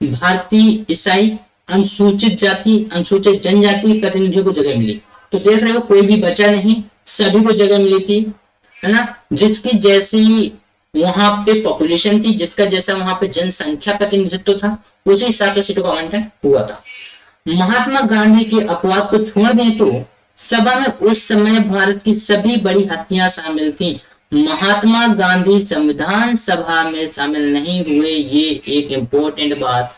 भारतीय ईसाई, अनुसूचित जाति, अनुसूचित जनजाति प्रतिनिधियों को जगह मिली। तो देख रहे हो कोई भी बचा नहीं, सभी को जगह मिली थी, है ना? जिसकी जैसी वहां पे पॉपुलेशन थी, जिसका जैसा वहां पे जनसंख्या प्रतिनिधित्व था, उसी हिसाब से सीटों का आवंटन हुआ था। महात्मा गांधी के अपवाद को छोड़ दें तो सभा में उस समय भारत की सभी बड़ी हस्तियां शामिल थीं। महात्मा गांधी संविधान सभा में शामिल नहीं हुए, ये एक इंपॉर्टेंट बात।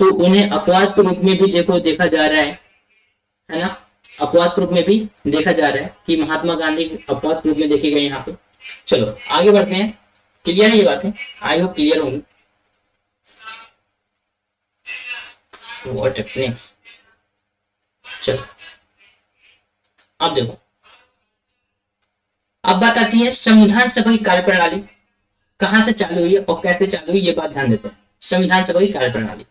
तो उन्हें अपवाद के रूप में भी देखा जा रहा है ना? अपवाद के रूप में भी देखा जा रहा है कि महात्मा गांधी अपवाद के रूप में देखे गए यहाँ पे। चलो आगे बढ़ते हैं। क्लियर है ये बातें? आई होप क्लियर होंगी। चलो अब देखो, अब बात आती है संविधान सभा की कार्यप्रणाली कहां से चालू हुई और कैसे चालू हुई, ये बात ध्यान देते हैं। संविधान सभा की कार्यप्रणाली,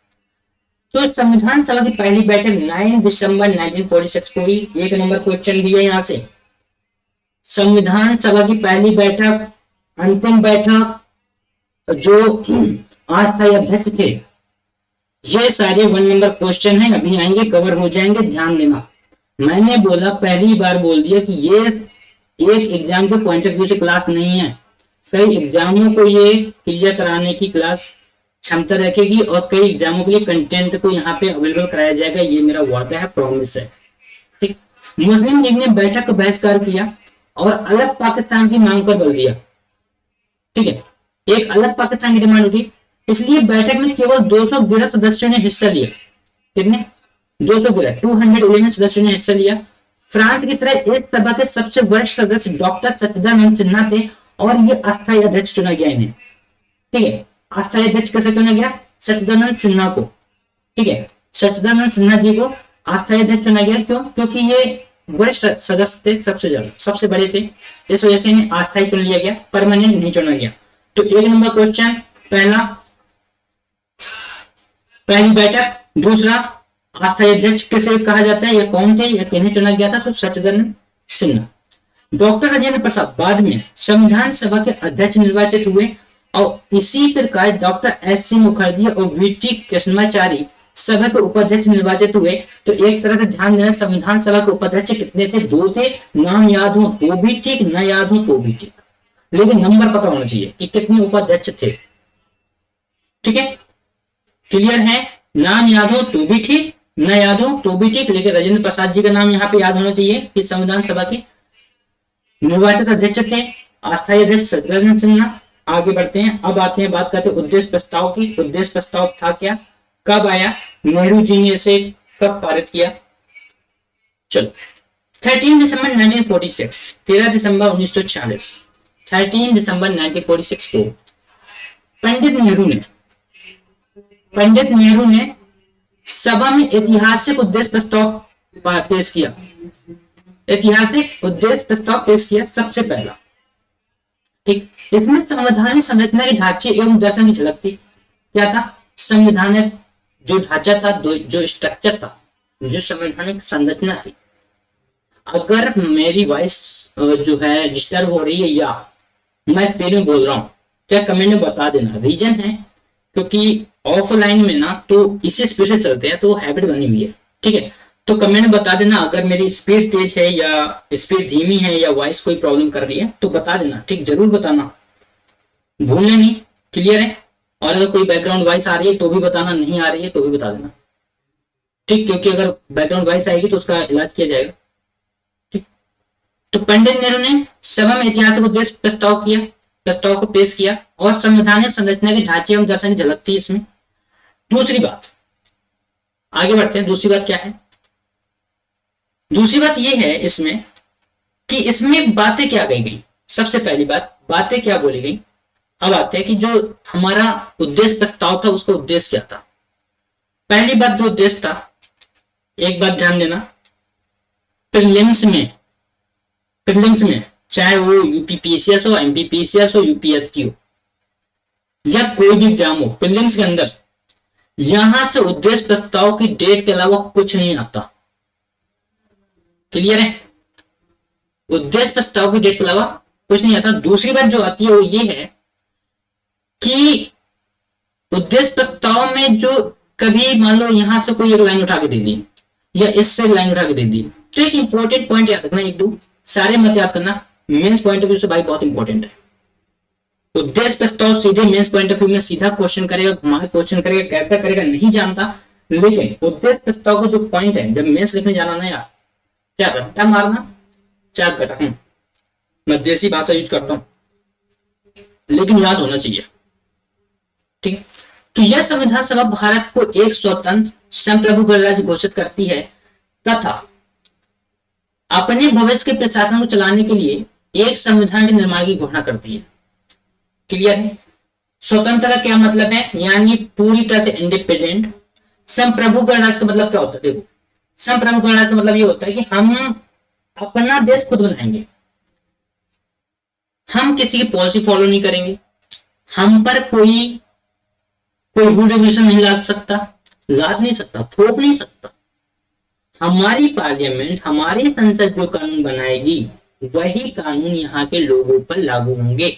तो संविधान सभा की पहली बैठक 9 दिसंबर 1946 को हुई। एक नंबर क्वेश्चन दिया यहां से। संविधान सभा की पहली बैठक, अंतिम बैठक, जो अस्थायी अध्यक्ष थे, ये सारे 1 नंबर क्वेश्चन है, अभी आएंगे, कवर हो जाएंगे, ध्यान देना। मैंने बोला, पहली बार बोल दिया कि ये एक एग्जाम के पॉइंट ऑफ व्यू से क्लास नहीं है। कई एग्जामों को ये क्लियर कराने की क्लास क्षमता रखेगी और कई एग्जामों के लिए कंटेंट को यहाँ पे अवेलेबल कराया जाएगा, ये मेरा वादा है, प्रॉमिस है। ठीक। मुस्लिम लीग ने बैठक का बहिष्कार किया और अलग पाकिस्तान की मांग पर बल दिया। ठीक है, एक अलग पाकिस्तान की डिमांड उठी, इसलिए बैठक में केवल 211 सदस्यों ने हिस्सा लिया। कितने? 211, 211 सदस्यों ने हिस्सा लिया। फ्रांस की तरह इस सभा के सबसे वरिष्ठ सदस्य डॉक्टर सच्चिदानंद सिन्हा थे और ये अस्थायी अध्यक्ष चुना गया इन्हें। ठीक है, अस्थायी अध्यक्ष कैसे चुना गया? सच्चिदानंद सिन्हा को। ठीक है, सच्चिदानंद सिन्हा जी को अस्थायी अध्यक्ष चुना गया। क्यों? क्योंकि ये वरिष्ठ सदस्य थे, सबसे ज्यादा, सबसे बड़े थे, इस वजह से इन्हें अस्थायी चुन लिया गया, परमानेंट नहीं चुना गया। तो 1 नंबर क्वेश्चन पहली बैठक। दूसरा, अस्थायी अध्यक्ष किसे कहा जाता है, ये कौन थे, ये किन्हें चुना गया था? तो सच्चिदानंद सिन्हा। डॉक्टर राजेंद्र प्रसाद बाद में संविधान सभा के अध्यक्ष निर्वाचित हुए और इसी प्रकार डॉक्टर एस सी मुखर्जी और वीटी कृष्णाचारी सभा के उपाध्यक्ष निर्वाचित हुए। तो एक तरह से ध्यान देना, संविधान सभा के उपाध्यक्ष कितने थे? 2 थे। नाम याद हो तो भी ठीक, न याद हो तो भी ठीक, लेकिन नंबर पता होना चाहिए कि कितने उपाध्यक्ष थे। ठीक है, क्लियर है? नाम याद हो तो भी ठीक, न याद हो तो भी ठीक, लेकिन राजेंद्र प्रसाद जी का नाम यहाँ पे याद होना चाहिए कि संविधान सभा के निर्वाचित अध्यक्ष थे। अस्थायी अध्यक्ष सच्चिदानंद सिन्हा। आगे बढ़ते हैं, अब आते हैं, बात करते हैं उद्देश्य प्रस्ताव की। उद्देश्य प्रस्ताव था क्या, कब आया, नेहरू जी ने इसे कब पारित किया? चलो, 13 दिसंबर 1946, 13 दिसंबर 1946, 13 दिसंबर 1946 को पंडित नेहरू ने पंडित नेहरू ने सभा में ऐतिहासिक उद्देश्य प्रस्ताव पेश किया। ऐतिहासिक उद्देश्य प्रस्ताव पेश किया सबसे पहला। ठीक, इसमें संवैधानिक संरचना के ढांचे एवं दर्शन की झलक थी। क्या था? संवैधानिक जो ढांचा था, जो स्ट्रक्चर था, जो संवैधानिक संरचना थी। अगर मेरी वॉइस जो है डिस्टर्ब हो रही है या मैं स्पीड में बोल रहा हूँ, क्या कमेंट में बता देना। रीजन है क्योंकि ऑफलाइन में ना तो इसी स्पीड से चलते हैं, तो हैबिट बनी हुई है। ठीक है, तो कमेंट में बता देना अगर मेरी स्पीड तेज है या स्पीड धीमी है या वॉइस कोई प्रॉब्लम कर रही है, तो बता देना। ठीक, जरूर बताना, भूलना नहीं। क्लियर है? और अगर कोई बैकग्राउंड वॉइस आ रही है तो भी बताना, नहीं आ रही है तो भी बता देना। ठीक, क्योंकि अगर बैकग्राउंड वॉइस आएगी तो उसका इलाज किया जाएगा। ठीक, तो पंडित नेहरू ने सभा में ऐतिहासिक उद्देश्य प्रस्ताव को पेश किया और संवैधानिक संरचना के ढांचे एवं दर्शन की झलक थी इसमें। दूसरी बात, आगे बढ़ते हैं। दूसरी बात क्या है? दूसरी बात यह है इसमें कि इसमें बातें क्या कही गई। सबसे पहली बात, बातें क्या बोली गई। अब आते हैं कि जो हमारा उद्देश्य प्रस्ताव था उसका उद्देश्य क्या था। पहली बात जो उद्देश्य था, एक बात ध्यान देना, प्रीलिम्स में चाहे वो यूपीपीसीएस हो, एमपीपीसीएस हो, यूपीएससी हो या कोई भी एग्जाम हो, प्रीलिम्स के अंदर यहां से उद्देश्य प्रस्ताव की डेट के अलावा कुछ नहीं आता। क्लियर है? उद्देश्य प्रस्ताव की डेट के अलावा कुछ नहीं आता। दूसरी बात जो आती है वो ये है कि उद्देश्य प्रस्ताव में जो कभी मान लो यहां से कोई एक लाइन उठा के दे दी या इससे लाइन उठा के दे दी, तो एक इंपॉर्टेंट पॉइंट याद रखना, एक दो सारे मत याद करना, मेंस पॉइंट ऑफ व्यू से भाई बहुत इंपॉर्टेंट है। उद्देश्य प्रस्ताव सीधे मेंस पॉइंट ऑफ व्यू में सीधा क्वेश्चन करेगा, घुमा क्वेश्चन करेगा, कैसा करेगा नहीं जानता, लेकिन उद्देश्य प्रस्ताव का जो पॉइंट है जब मेंस लिखने जाना ना यार, क्या रट्टा मारना, क्या कटा, मैं देसी भाषा यूज करता हूं लेकिन याद होना चाहिए। ठीक, तो यह संविधान सभा भारत को एक स्वतंत्र संप्रभु गणराज्य घोषित करती है तथा अपने भविष्य के प्रशासन को चलाने के लिए एक संविधान के निर्माण की घोषणा करती है। क्लियर है? स्वतंत्र का क्या मतलब है? यानी पूरी तरह से इंडिपेंडेंट। संप्रभु गणराज्य का मतलब क्या होता है? देखो, संप्रभु गणराज्य का मतलब ये होता है कि हम अपना देश खुद बनाएंगे, हम किसी की पॉलिसी फॉलो नहीं करेंगे, हम पर कोई रूल रेगुलेशन नहीं लाद नहीं सकता, थोप नहीं सकता। हमारी पार्लियामेंट, हमारी संसद जो कानून बनाएगी वही कानून यहाँ के लोगों पर लागू होंगे।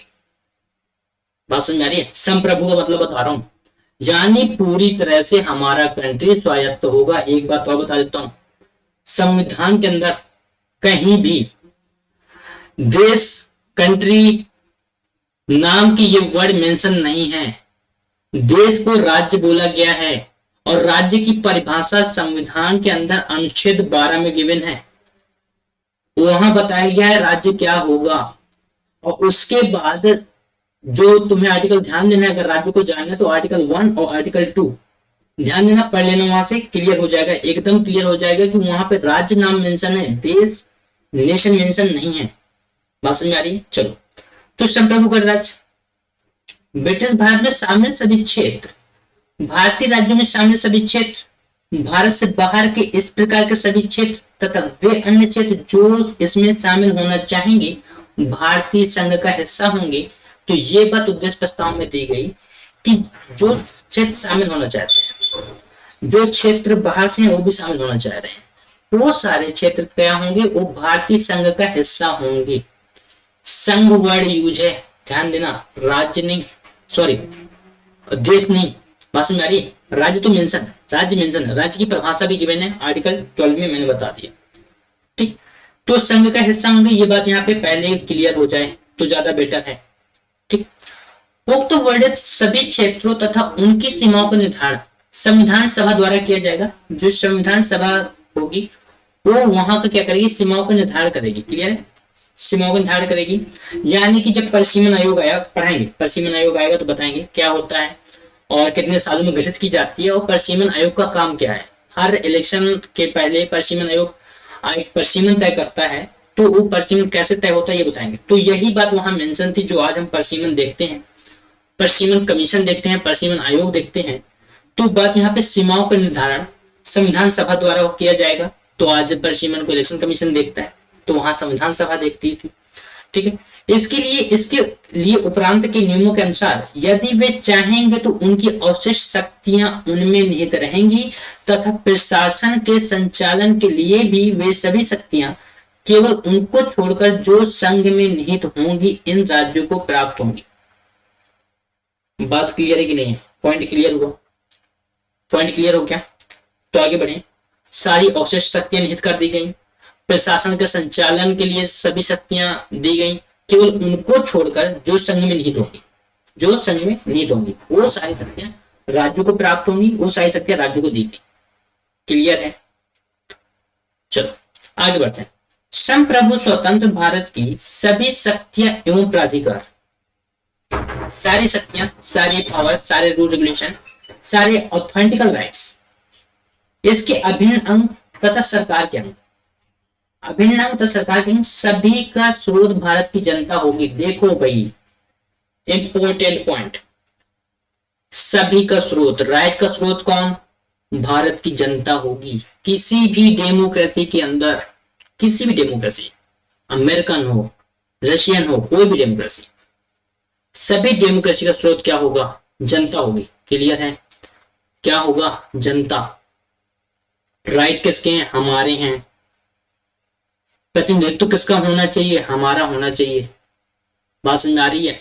बात समझ आ रही है? संप्रभु का मतलब बता रहा हूं, यानी पूरी तरह से हमारा कंट्री स्वायत्त होगा। एक बात और बता देता हूं, संविधान के अंदर कहीं भी देश, कंट्री नाम की ये वर्ड मेंशन नहीं है। देश को राज्य बोला गया है और राज्य की परिभाषा संविधान के अंदर अनुच्छेद 12 में गिवन है। वहां बताया गया है राज्य क्या होगा, और उसके बाद जो तुम्हें आर्टिकल ध्यान देना है, अगर राज्य को जानना है तो आर्टिकल 1 और आर्टिकल 2 ध्यान देना, पढ़ लेना, वहां से क्लियर हो जाएगा, एकदम क्लियर हो जाएगा कि वहां पे राज्य नाम मेंशन है, देश नेशन मेंशन नहीं है। बात समझ आ रही है? चलो, तो संप्रभु गणराज्य ब्रिटिश भारत में शामिल सभी क्षेत्र, भारतीय राज्यों में शामिल सभी क्षेत्र, भारत से बाहर के इस प्रकार के सभी क्षेत्र तथा वे अन्य क्षेत्र जो इसमें शामिल होना चाहेंगे भारतीय संघ का हिस्सा होंगे। तो ये बात उद्देश्य प्रस्ताव में दी गई कि जो क्षेत्र शामिल होना चाहते हैं, जो क्षेत्र बाहर से हैं वो भी शामिल होना चाह रहे हैं, वो सारे क्षेत्र क्या होंगे? वो भारतीय संघ का हिस्सा होंगे। संघ वर्ड यूज है, ध्यान देना, राज्य नहीं, सॉरी देश नहीं। बात समझ आ रही है? राज्य तो मेंशन, राज्य मेंशन है, राज्य की परिभाषा भी गिवन है आर्टिकल 12 में, मैंने बता दिया। ठीक, तो संघ का हिस्सा होंगे, ये बात यहाँ पे पहले क्लियर हो जाए तो ज्यादा बेटर है। ठीक, उक्त वर्णित सभी क्षेत्रों तथा उनकी सीमाओं का निर्धारण संविधान सभा द्वारा किया जाएगा। जो संविधान सभा होगी वो वहां का क्या करेगी? सीमाओं का निर्धारण करेगी। क्लियर है? सीमाओं का निर्धारण करेगी, यानी कि जब परिसीमन आयोग आया, पढ़ाएंगे, परिसीमन आयोग आएगा तो बताएंगे क्या होता है और कितने सालों में गठित की जाती है और परिसीमन आयोग का काम क्या है। हर इलेक्शन के पहले परिसीमन आयोग परिसीमन तय करता है, तो वो परिसीमन कैसे तय होता है ये बताएंगे। तो यही बात वहां मेंशन थी जो आज हम परिसीमन देखते हैं, परिसीमन कमीशन देखते हैं, परिसीमन आयोग देखते हैं। तो बात यहाँ पे सीमाओं का निर्धारण संविधान सभा द्वारा किया जाएगा। तो आज परिसीमन को इलेक्शन कमीशन देखता है, तो वहां संविधान सभा देखती थी। ठीक है, इसके लिए उपरांत के नियमों के अनुसार यदि वे चाहेंगे तो उनकी अवशिष्ट शक्तियां उनमें निहित रहेंगी तथा प्रशासन के संचालन के लिए भी वे सभी शक्तियां केवल उनको छोड़कर जो संघ में निहित होंगी इन राज्यों को प्राप्त होंगी। बात क्लियर है कि नहीं? पॉइंट क्लियर हुआ? पॉइंट क्लियर हो क्या? तो आगे बढ़े। सारी अवशिष्ट शक्तियां निहित कर दी गई, प्रशासन के संचालन के लिए सभी शक्तियां दी गई, केवल उनको छोड़कर जो संघ में निहित होंगी, जो संघ में निहित होंगी वो सारी शक्तियां राज्यों को प्राप्त होंगी, वो सारी शक्तियां राज्यों को दी गई। क्लियर है? चलो आगे बढ़ते हैं। संप्रभु स्वतंत्र भारत की सभी शक्तियां एवं प्राधिकार, सारी शक्तियां, सारी पावर, सारे रूल रेगुलेशन, सारे ऑथेंटिकल राइट्स, इसके अभिन्न अंग तथा सरकार के अंग, अभिन्न अंग तथा सरकार के अंग, सभी का स्रोत भारत की जनता होगी। देखो भाई इंपॉर्टेंट पॉइंट, सभी का स्रोत, राइट का स्रोत कौन? भारत की जनता होगी। किसी भी डेमोक्रेसी के अंदर, किसी भी डेमोक्रेसी, अमेरिकन हो, रशियन हो, कोई भी डेमोक्रेसी, सभी डेमोक्रेसी का स्रोत क्या होगा? जनता होगी। क्लियर है? क्या होगा? जनता। राइट किसके हैं? हमारे हैं। प्रतिनिधित्व किसका होना चाहिए? हमारा होना चाहिए। बात समझ आ रही है?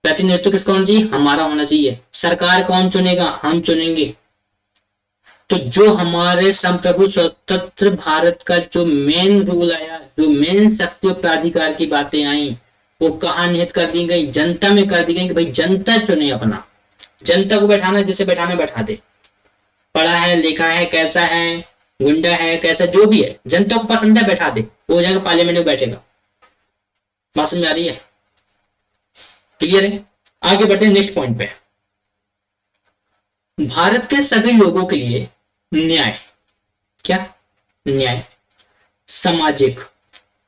प्रतिनिधित्व किसका होना चाहिए? हमारा होना चाहिए। सरकार कौन चुनेगा? हम चुनेंगे। तो जो हमारे संप्रभु स्वतंत्र भारत का जो मेन रूल आया, जो मेन शक्ति और प्राधिकार की बातें आई, वो कहां निहित कर दी गई? जनता में कर दी गई कि भाई जनता चुने अपना। जनता को बैठाना, जिसे बैठाना बैठा दे, पढ़ा है, लिखा है, कैसा है, गुंडा है, कैसा जो भी है, जनता को पसंद है बैठा दे, वो जाकर पार्लियामेंट में बैठेगा। बात समझ आ रही है? क्लियर है? आगे बढ़ते हैं नेक्स्ट पॉइंट पे। भारत के सभी लोगों के लिए न्याय, क्या? न्याय, सामाजिक,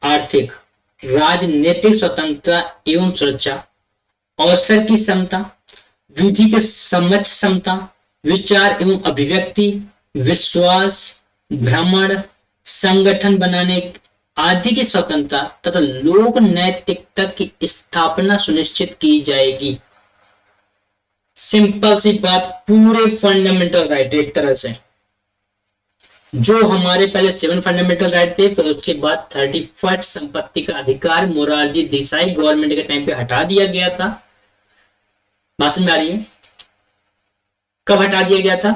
आर्थिक, राजनीतिक स्वतंत्रता एवं सुरक्षा, अवसर की समता, विधि के समक्ष समता, विचार एवं अभिव्यक्ति, विश्वास, भ्रमण, संगठन बनाने आदि की स्वतंत्रता तथा लोक नैतिकता की स्थापना सुनिश्चित की जाएगी। सिंपल सी बात, पूरे फंडामेंटल राइट एक तरह से। जो हमारे पहले 7 फंडामेंटल राइट थे, फिर उसके बाद 31 संपत्ति का अधिकार मोरारजी देसाई गवर्नमेंट के टाइम पे हटा दिया गया था। बात समझ आ रही है? कब हटा दिया गया था?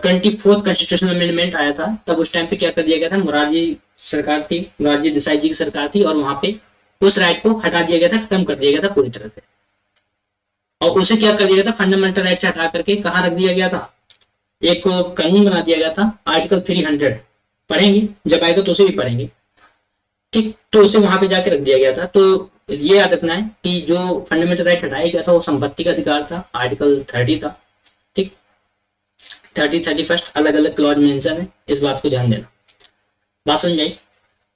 24th कॉन्स्टिट्यूशनल अमेंडमेंट आया था, तब उस टाइम पे क्या कर दिया गया था? मोरारजी सरकार थी, मोरारजी देसाई जी की सरकार थी, और वहां पे उस राइट को हटा दिया गया था, खत्म कर दिया गया था पूरी तरह से। और उसे क्या कर दिया गया था? फंडामेंटल राइट से हटा करके कहां रख दिया गया था? एक कानून बना दिया गया था, आर्टिकल 300, पढ़ेंगे जब आएगा तो उसे भी पढ़ेंगे। ठीक, तो उसे वहां पे जाके रख दिया गया था। तो ये याद रखना है कि जो फंडामेंटल राइट हटाया गया था वो संपत्ति का अधिकार था, आर्टिकल 30 था। ठीक, 30, 31 अलग अलग क्लॉज मेंशन है, इस बात को ध्यान देना। बात समझ आई?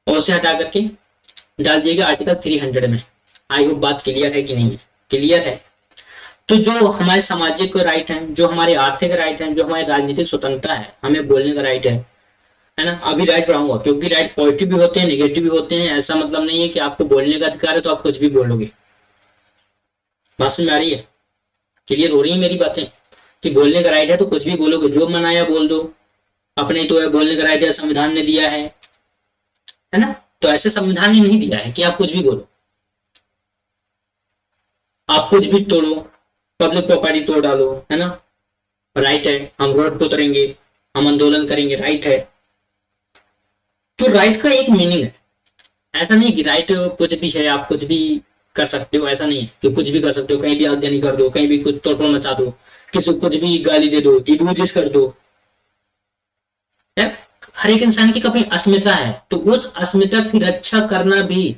और उसे हटा करके डाल दिएगा आर्टिकल 300 में। आई होप बात क्लियर है कि नहीं है? क्लियर है? तो जो हमारे सामाजिक राइट हैं, जो हमारे आर्थिक राइट हैं, जो हमारे राजनीतिक स्वतंत्रता है, हमें बोलने का राइट है ना? अभी राइट पढ़ाऊंगा, क्योंकि राइट पॉजिटिव भी होते हैं, नेगेटिव भी होते हैं। ऐसा मतलब नहीं है कि आपको बोलने का अधिकार है तो आप कुछ भी बोलोगे। बात समझ में आ रही है? क्लियर हो रही है मेरी बातें? कि बोलने का राइट है तो कुछ भी बोलोगे, जो मन आया बोल दो, अपने तो है बोलने का राइट है, संविधान ने दिया है ना? तो ऐसे संविधान ने नहीं दिया है कि आप कुछ भी बोलो, आप कुछ भी तोड़ो, पब्लिक प्रॉपर्टी तोड़ डालो, है ना? राइट है, हम रोड पे उतरेंगे, हम आंदोलन करेंगे, राइट है। तो राइट का एक मीनिंग है, ऐसा नहीं कि राइट कुछ भी है, आप कुछ भी कर सकते हो, ऐसा नहीं है कि कुछ भी कर सकते हो, कहीं भी आगजनी कर दो, कहीं भी कुछ तोड़फोड़ मचा दो, किसी को कुछ भी गाली दे दो, इबूजिस कर दो। हर एक इंसान की अपनी अस्मिता है, तो उस अस्मिता की रक्षा करना भी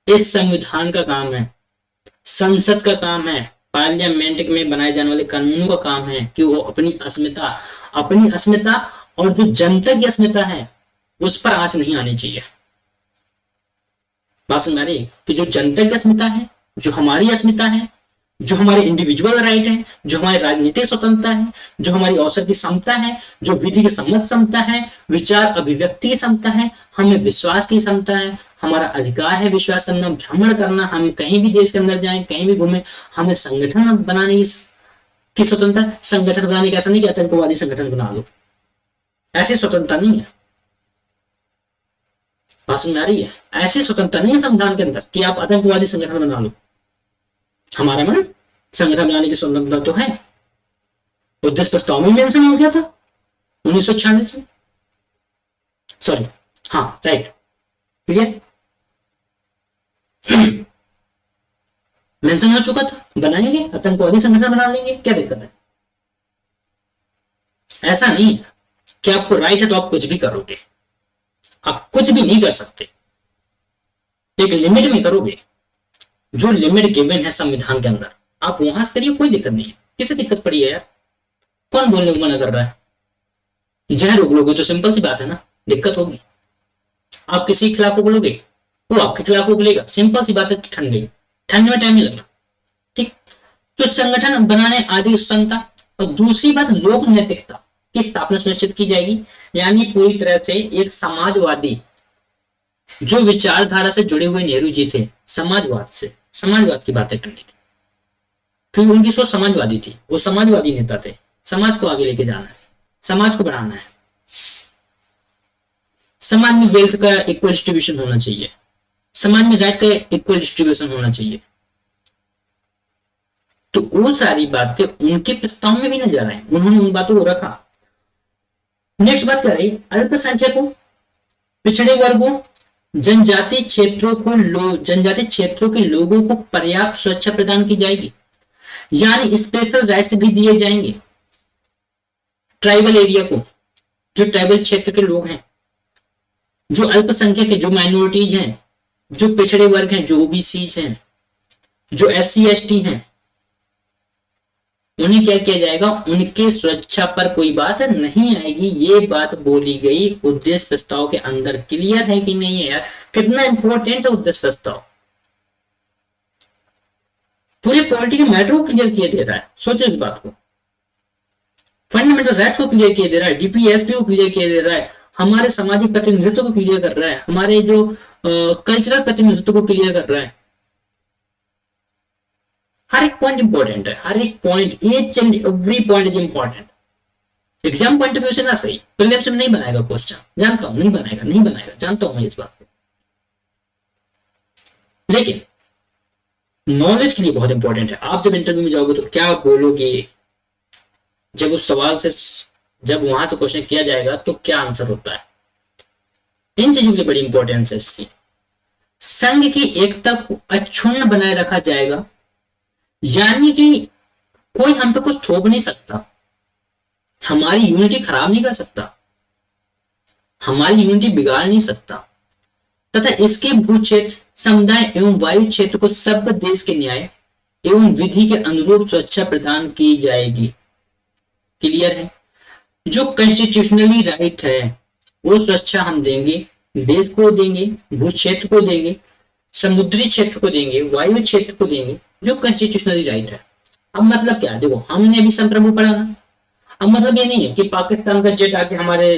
इस संविधान का काम है, संसद का काम है, पार्लियामेंट में बनाए जाने वाले कानूनों का काम है कि वो अपनी अस्मिता और जो जनता की अस्मिता है उस पर आंच नहीं आनी चाहिए। बात समझ आ रही है? कि जो जनता की अस्मिता है, जो हमारी अस्मिता है, जो हमारे इंडिविजुअल राइट है, जो हमारी राजनीतिक स्वतंत्रता है, जो हमारी अवसर की समता है, जो विधि की सम्मत समता है, विचार अभिव्यक्ति की समता है, हमें विश्वास की क्षमता है, हमारा अधिकार है विश्वास करना, भ्रमण करना, हम कहीं भी देश के अंदर जाएं, कहीं भी घूमें, हमें संगठन बनाने की स्वतंत्रता। संगठन बनाने का ऐसा नहीं कि आतंकवादी संगठन बना लो, ऐसी स्वतंत्रता नहीं है। बात समझ में आ रही है? ऐसी स्वतंत्रता नहीं है संविधान के अंदर कि आप आतंकवादी संगठन बना लो। हमारे में संगठन बनाने की स्वतंत्रता तो है, उद्देश्य प्रस्ताव में मेंशन हो गया था 1946 में, सॉरी, हाँ राइट, क्लियर, मेंशन हो चुका था, बनाएंगे आतंकवादी संगठन बना लेंगे, क्या दिक्कत है? ऐसा नहीं है कि आपको राइट है तो आप कुछ भी करोगे, आप कुछ भी नहीं कर सकते, एक लिमिट में करोगे, जो लिमिट गिवन है संविधान के अंदर आप वहां से करिए, कोई दिक्कत नहीं है। किसे दिक्कत पड़ी है यार? कौन बोलने को मना कर रहा है? जहर उगलोगे तो सिंपल सी बात है ना, दिक्कत होगी। आप किसी के खिलाफ उगलोगे वो आपके खिलाफ उगलेगा, सिंपल सी बात है। ठंड में टाइम नहीं लगना, ठीक। तो संगठन बनाने आदि क्षमता, और दूसरी बात लोक नैतिकता की स्थापना सुनिश्चित की जाएगी, यानी पूरी तरह से एक समाजवादी, जो विचारधारा से जुड़े हुए नेहरू जी थे, समाजवाद से, समाजवाद की बातें करने की, क्योंकि उनकी सोच समाजवादी थी, वो समाजवादी नेता थे। समाज को आगे लेके जाना है, समाज को बढ़ाना है, समाज में वेल्थ का इक्वल डिस्ट्रीब्यूशन होना चाहिए, समाज में राइट का इक्वल डिस्ट्रीब्यूशन होना चाहिए। तो वो सारी बातें उनके प्रस्ताव में भी नजर आई, उन्होंने उन बातों को रखा। नेक्स्ट बात कर रही अल्पसंख्यकों, पिछड़े वर्गों, जनजाति क्षेत्रों जनजाति क्षेत्रों के लोगों को पर्याप्त सुरक्षा प्रदान की जाएगी, यानी स्पेशल राइट्स भी दिए जाएंगे। ट्राइबल एरिया को, जो ट्राइबल क्षेत्र के लोग हैं, जो अल्पसंख्यक है, जो माइनॉरिटीज हैं, जो पिछड़े वर्ग हैं, जो ओबीसीज हैं, जो SC ST हैं, उन्हें क्या किया जाएगा? उनकी सुरक्षा पर कोई बात नहीं आएगी। ये बात बोली गई उद्देश्य प्रस्ताव के अंदर। क्लियर है कि नहीं है यार? कितना इंपॉर्टेंट है उद्देश्य प्रस्ताव, पूरे पॉलिटिकल मैटर को क्लियर किया दे रहा है। सोचो इस बात को, फंडामेंटल राइट्स को क्लियर किया दे रहा है, DPSP को क्लियर किया दे रहा है, हमारे सामाजिक प्रतिनिधित्व को क्लियर कर रहा है, हमारे जो कल्चरल प्रतिनिधित्व को क्लियर कर रहा है। हर एक पॉइंट इंपॉर्टेंट है, हर एक point, each and every point is important. Exam point of view से ना सही, प्रीलिम्स में नहीं बनाएगा क्वेश्चन, जानता हूं, नहीं बनाएगा, नहीं बनाएगा, जानता हूं मैं इस बात को, लेकिन नॉलेज के लिए बहुत इंपॉर्टेंट है। आप जब इंटरव्यू में जाओगे तो क्या बोलोगे, जब उस सवाल से, जब वहां से क्वेश्चन किया जाएगा तो क्या आंसर होता है, इन चीजों के लिए बड़ी इंपॉर्टेंस है इसकी। संघ की एकता को अक्षुण्ण बनाए रखा जाएगा, यानी कि कोई हम पे कुछ थोप नहीं सकता, हमारी यूनिटी खराब नहीं कर सकता, हमारी यूनिटी बिगाड़ नहीं सकता, तथा इसके भू क्षेत्र, समुदाय एवं वायु क्षेत्र को सब देश के न्याय एवं विधि के अनुरूप सुरक्षा प्रदान की जाएगी। क्लियर है? जो कॉन्स्टिट्यूशनली राइट है वो सुरक्षा हम देंगे, देश को देंगे, भू क्षेत्र को देंगे, समुद्री क्षेत्र को देंगे, वायु क्षेत्र को देंगे, जो कॉन्स्टिट्यूशनली राइट है। अब मतलब क्या, देखो हमने अभी संप्रभु पढ़ा ना, अब मतलब ये नहीं है कि पाकिस्तान का जेट आके हमारे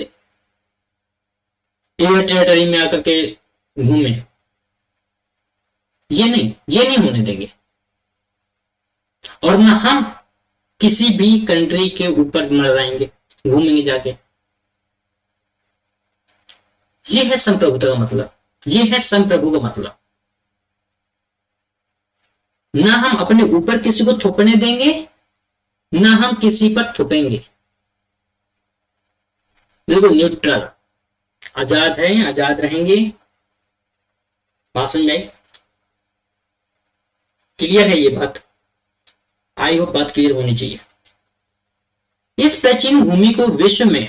एयर टेरिटरी में आकर के घूमे, ये नहीं होने देंगे, और ना हम किसी भी कंट्री के ऊपर मराएंगे, घूमेंगे जाके। ये है संप्रभुता का मतलब, ये है संप्रभु का मतलब। ना हम अपने ऊपर किसी को थोपने देंगे, ना हम किसी पर थोपेंगे, बिल्कुल न्यूट्रल, आजाद है, आजाद रहेंगे। भाषण में क्लियर है ये बात? आई होप बात क्लियर होनी चाहिए। इस प्राचीन भूमि को विश्व में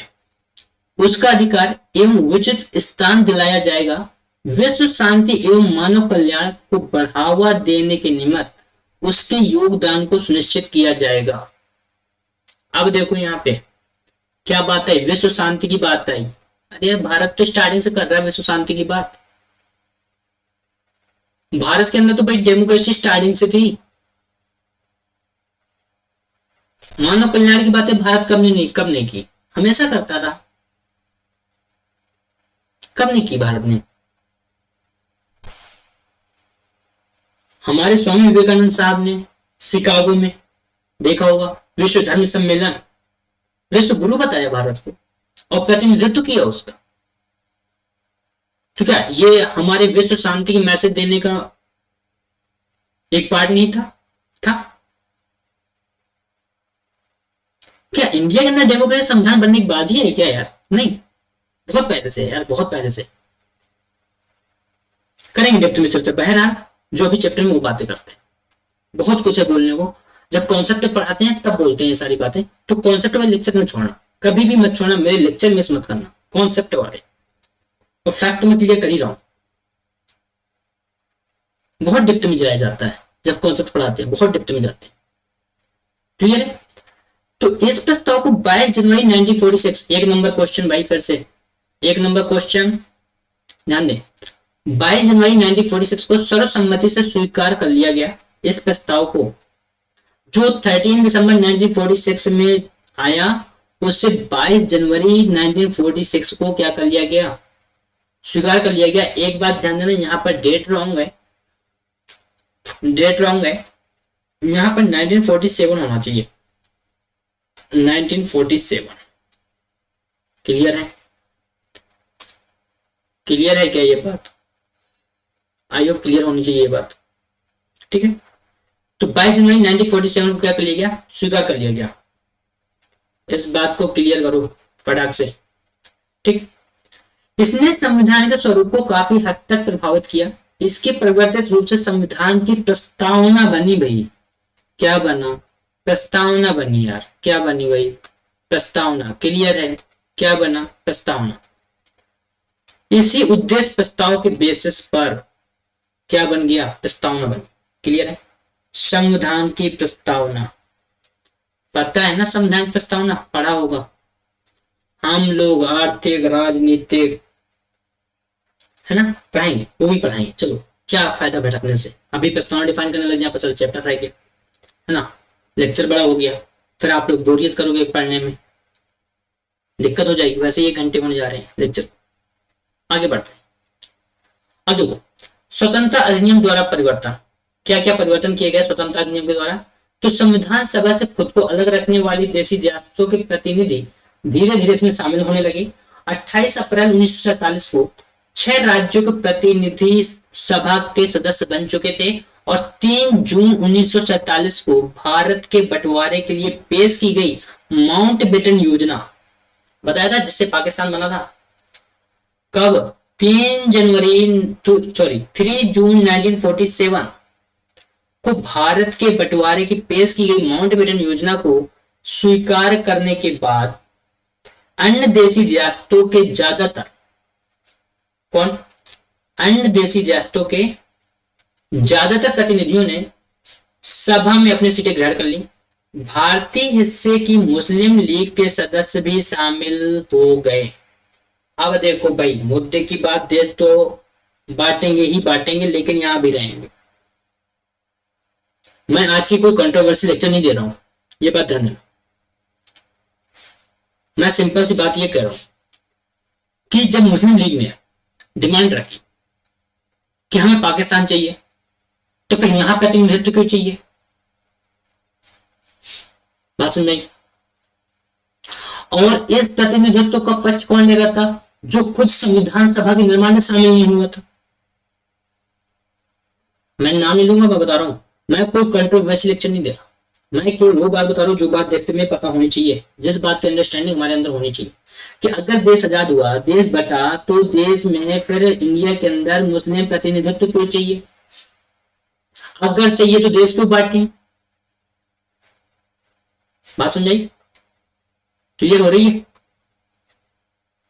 उसका अधिकार एवं उचित स्थान दिलाया जाएगा। विश्व शांति एवं मानव कल्याण को बढ़ावा देने के निमित्त उसके योगदान को सुनिश्चित किया जाएगा। अब देखो यहाँ पे क्या बात है, विश्व शांति की बात आई। अरे भारत तो स्टार्टिंग से कर रहा है विश्व शांति की बात। भारत के अंदर तो भाई डेमोक्रेसी स्टार्टिंग से थी, मानव कल्याण की बातें भारत कब नहीं की? हमेशा करता रहा। कब नहीं की भारत ने? हमारे स्वामी विवेकानंद साहब ने शिकागो में, देखा होगा, विश्व धर्म सम्मेलन, विश्व गुरु बताया भारत को और प्रतिनिधित्व किया उसका। ठीक है, ये हमारे विश्व शांति की मैसेज देने का एक पार्ट नहीं था? था क्या इंडिया के अंदर डेमोक्रेसी संविधान बनने के बाद ही है क्या यार? नहीं, बहुत पहले से यार, बहुत पहले से। करेंगे डेप्थ में चर्चा। बहरहाल जो अभी चैप्टर में वो बातें करते हैं, बहुत कुछ है बोलने को। जब कॉन्सेप्ट पढ़ाते हैं तब बोलते हैं ये सारी बातें, तो कॉन्सेप्ट वाले लेक्चर में छोड़ना, कभी भी मत छोड़ना, मेरे लेक्चर मिस मत करना कॉन्सेप्ट वाले। और फैक्ट में क्लियर कर ही रहा हूं, बहुत डिप्थ में जाया जाता है जब कॉन्सेप्ट पढ़ाते हैं, बहुत डिप्थ में जाते हैं। क्लियर है? तो इस प्रस्ताव को 22 जनवरी 1946, एक नंबर क्वेश्चन भाई, फिर से एक नंबर क्वेश्चन ध्यान दें, 22 जनवरी 1946 को सर्वसम्मति से स्वीकार कर लिया गया। इस प्रस्ताव को जो 13 दिसंबर 1946 में आया, उससे 22 जनवरी 1946 को क्या कर लिया गया? स्वीकार कर लिया गया। एक बात ध्यान देना, यहां पर डेट रॉन्ग है, डेट रॉन्ग है, यहां पर 1947 होना चाहिए, 1947। क्लियर है? क्लियर है क्या ये बात? आई होप क्लियर होनी चाहिए ये बात। ठीक है, तो 22 जनवरी 1947 को क्या कर लिया गया? स्वीकार कर लिया गया। इस बात को क्लियर करो फटाक से। ठीक, इसने संविधान के स्वरूप को काफी हद तक प्रभावित किया। इसके परिवर्तित रूप से संविधान की प्रस्तावना बनी भाई। क्या बना? प्रस्तावना बनी यार। क्या बनी भाई? प्रस्तावना। क्लियर है? क्या बना? प्रस्तावना। इसी उद्देश्य प्रस्ताव के बेसिस पर क्या बन गया? प्रस्तावना बनी। क्लियर है? संविधान की प्रस्तावना, पता है ना संविधान की प्रस्तावना? पढ़ा होगा हम लोग, आर्थिक राजनीतिक, है ना, पढ़ाएंगे, वो भी पढ़ाएंगे। चलो, क्या फायदा भटकने से, अभी प्रस्तावना डिफाइन करने लग जाए, चलो चैप्टर रह गया, है ना, लेक्चर बड़ा हो गया, फिर आप लोग बोरियत करोगे पढ़ने में, दिक्कत हो जाएगी। वैसे ही 1 घंटे होने जा रहे हैं लेक्चर। आगे बढ़ते हैं। अब देखो, स्वतंत्रता अधिनियम द्वारा परिवर्तन, क्या क्या परिवर्तन किए गए स्वतंत्रता अधिनियम के द्वारा? तो संविधान सभा से खुद को अलग रखने वाली देशी रियासतों के प्रतिनिधि धीरे धीरे इसमें शामिल होने लगे। 28 अप्रैल 1947 को 6 राज्यों के प्रतिनिधि सभा के सदस्य बन चुके थे और 3 जून 1947 को भारत के बंटवारे के लिए पेश की गई माउंटबेटन योजना, बताया था जिससे पाकिस्तान बना था, कब? 3 जून 1947 को भारत के बंटवारे की पेश की गई माउंटबेटन योजना को स्वीकार करने के बाद अन्य देशी रियासतों के ज्यादातर, कौन? अन्य देशी रियासतों के ज्यादातर प्रतिनिधियों ने सभा में अपनी सीटें ग्रहण कर ली। भारतीय हिस्से की मुस्लिम लीग के सदस्य भी शामिल हो गए। अब देखो भाई, मुद्दे की बात, देश तो बांटेंगे ही बांटेंगे, लेकिन यहां भी रहेंगे। मैं आज की कोई कंट्रोवर्सी लेक्चर नहीं दे रहा हूं, ये बात ध्यान देना। मैं सिंपल सी बात ये कह रहा हूं कि जब मुस्लिम लीग ने डिमांड रखी कि हमें पाकिस्तान चाहिए, तो फिर यहां प्रतिनिधित्व क्यों चाहिए? बात समझ में? और इस प्रतिनिधित्व का पक्ष कौन ले रहा था? जो खुद संविधान सभा के निर्माण में शामिल नहीं हुआ था। मैं नाम नहीं लूंगा, मैं बता रहा हूं, मैं कोई कंट्रोवर्सी लेक्चर नहीं दे रहा, मैं केवल वो बात बता रहा हूं जो बात देखते में पता होनी चाहिए, जिस बात की अंडरस्टैंडिंग हमारे अंदर होनी चाहिए कि अगर देश आजाद हुआ, देश बटा, तो देश में फिर इंडिया के अंदर मुस्लिम प्रतिनिधित्व क्यों चाहिए? अगर चाहिए तो देश क्यों बांटे? बात समझाई? क्लियर हो रही है?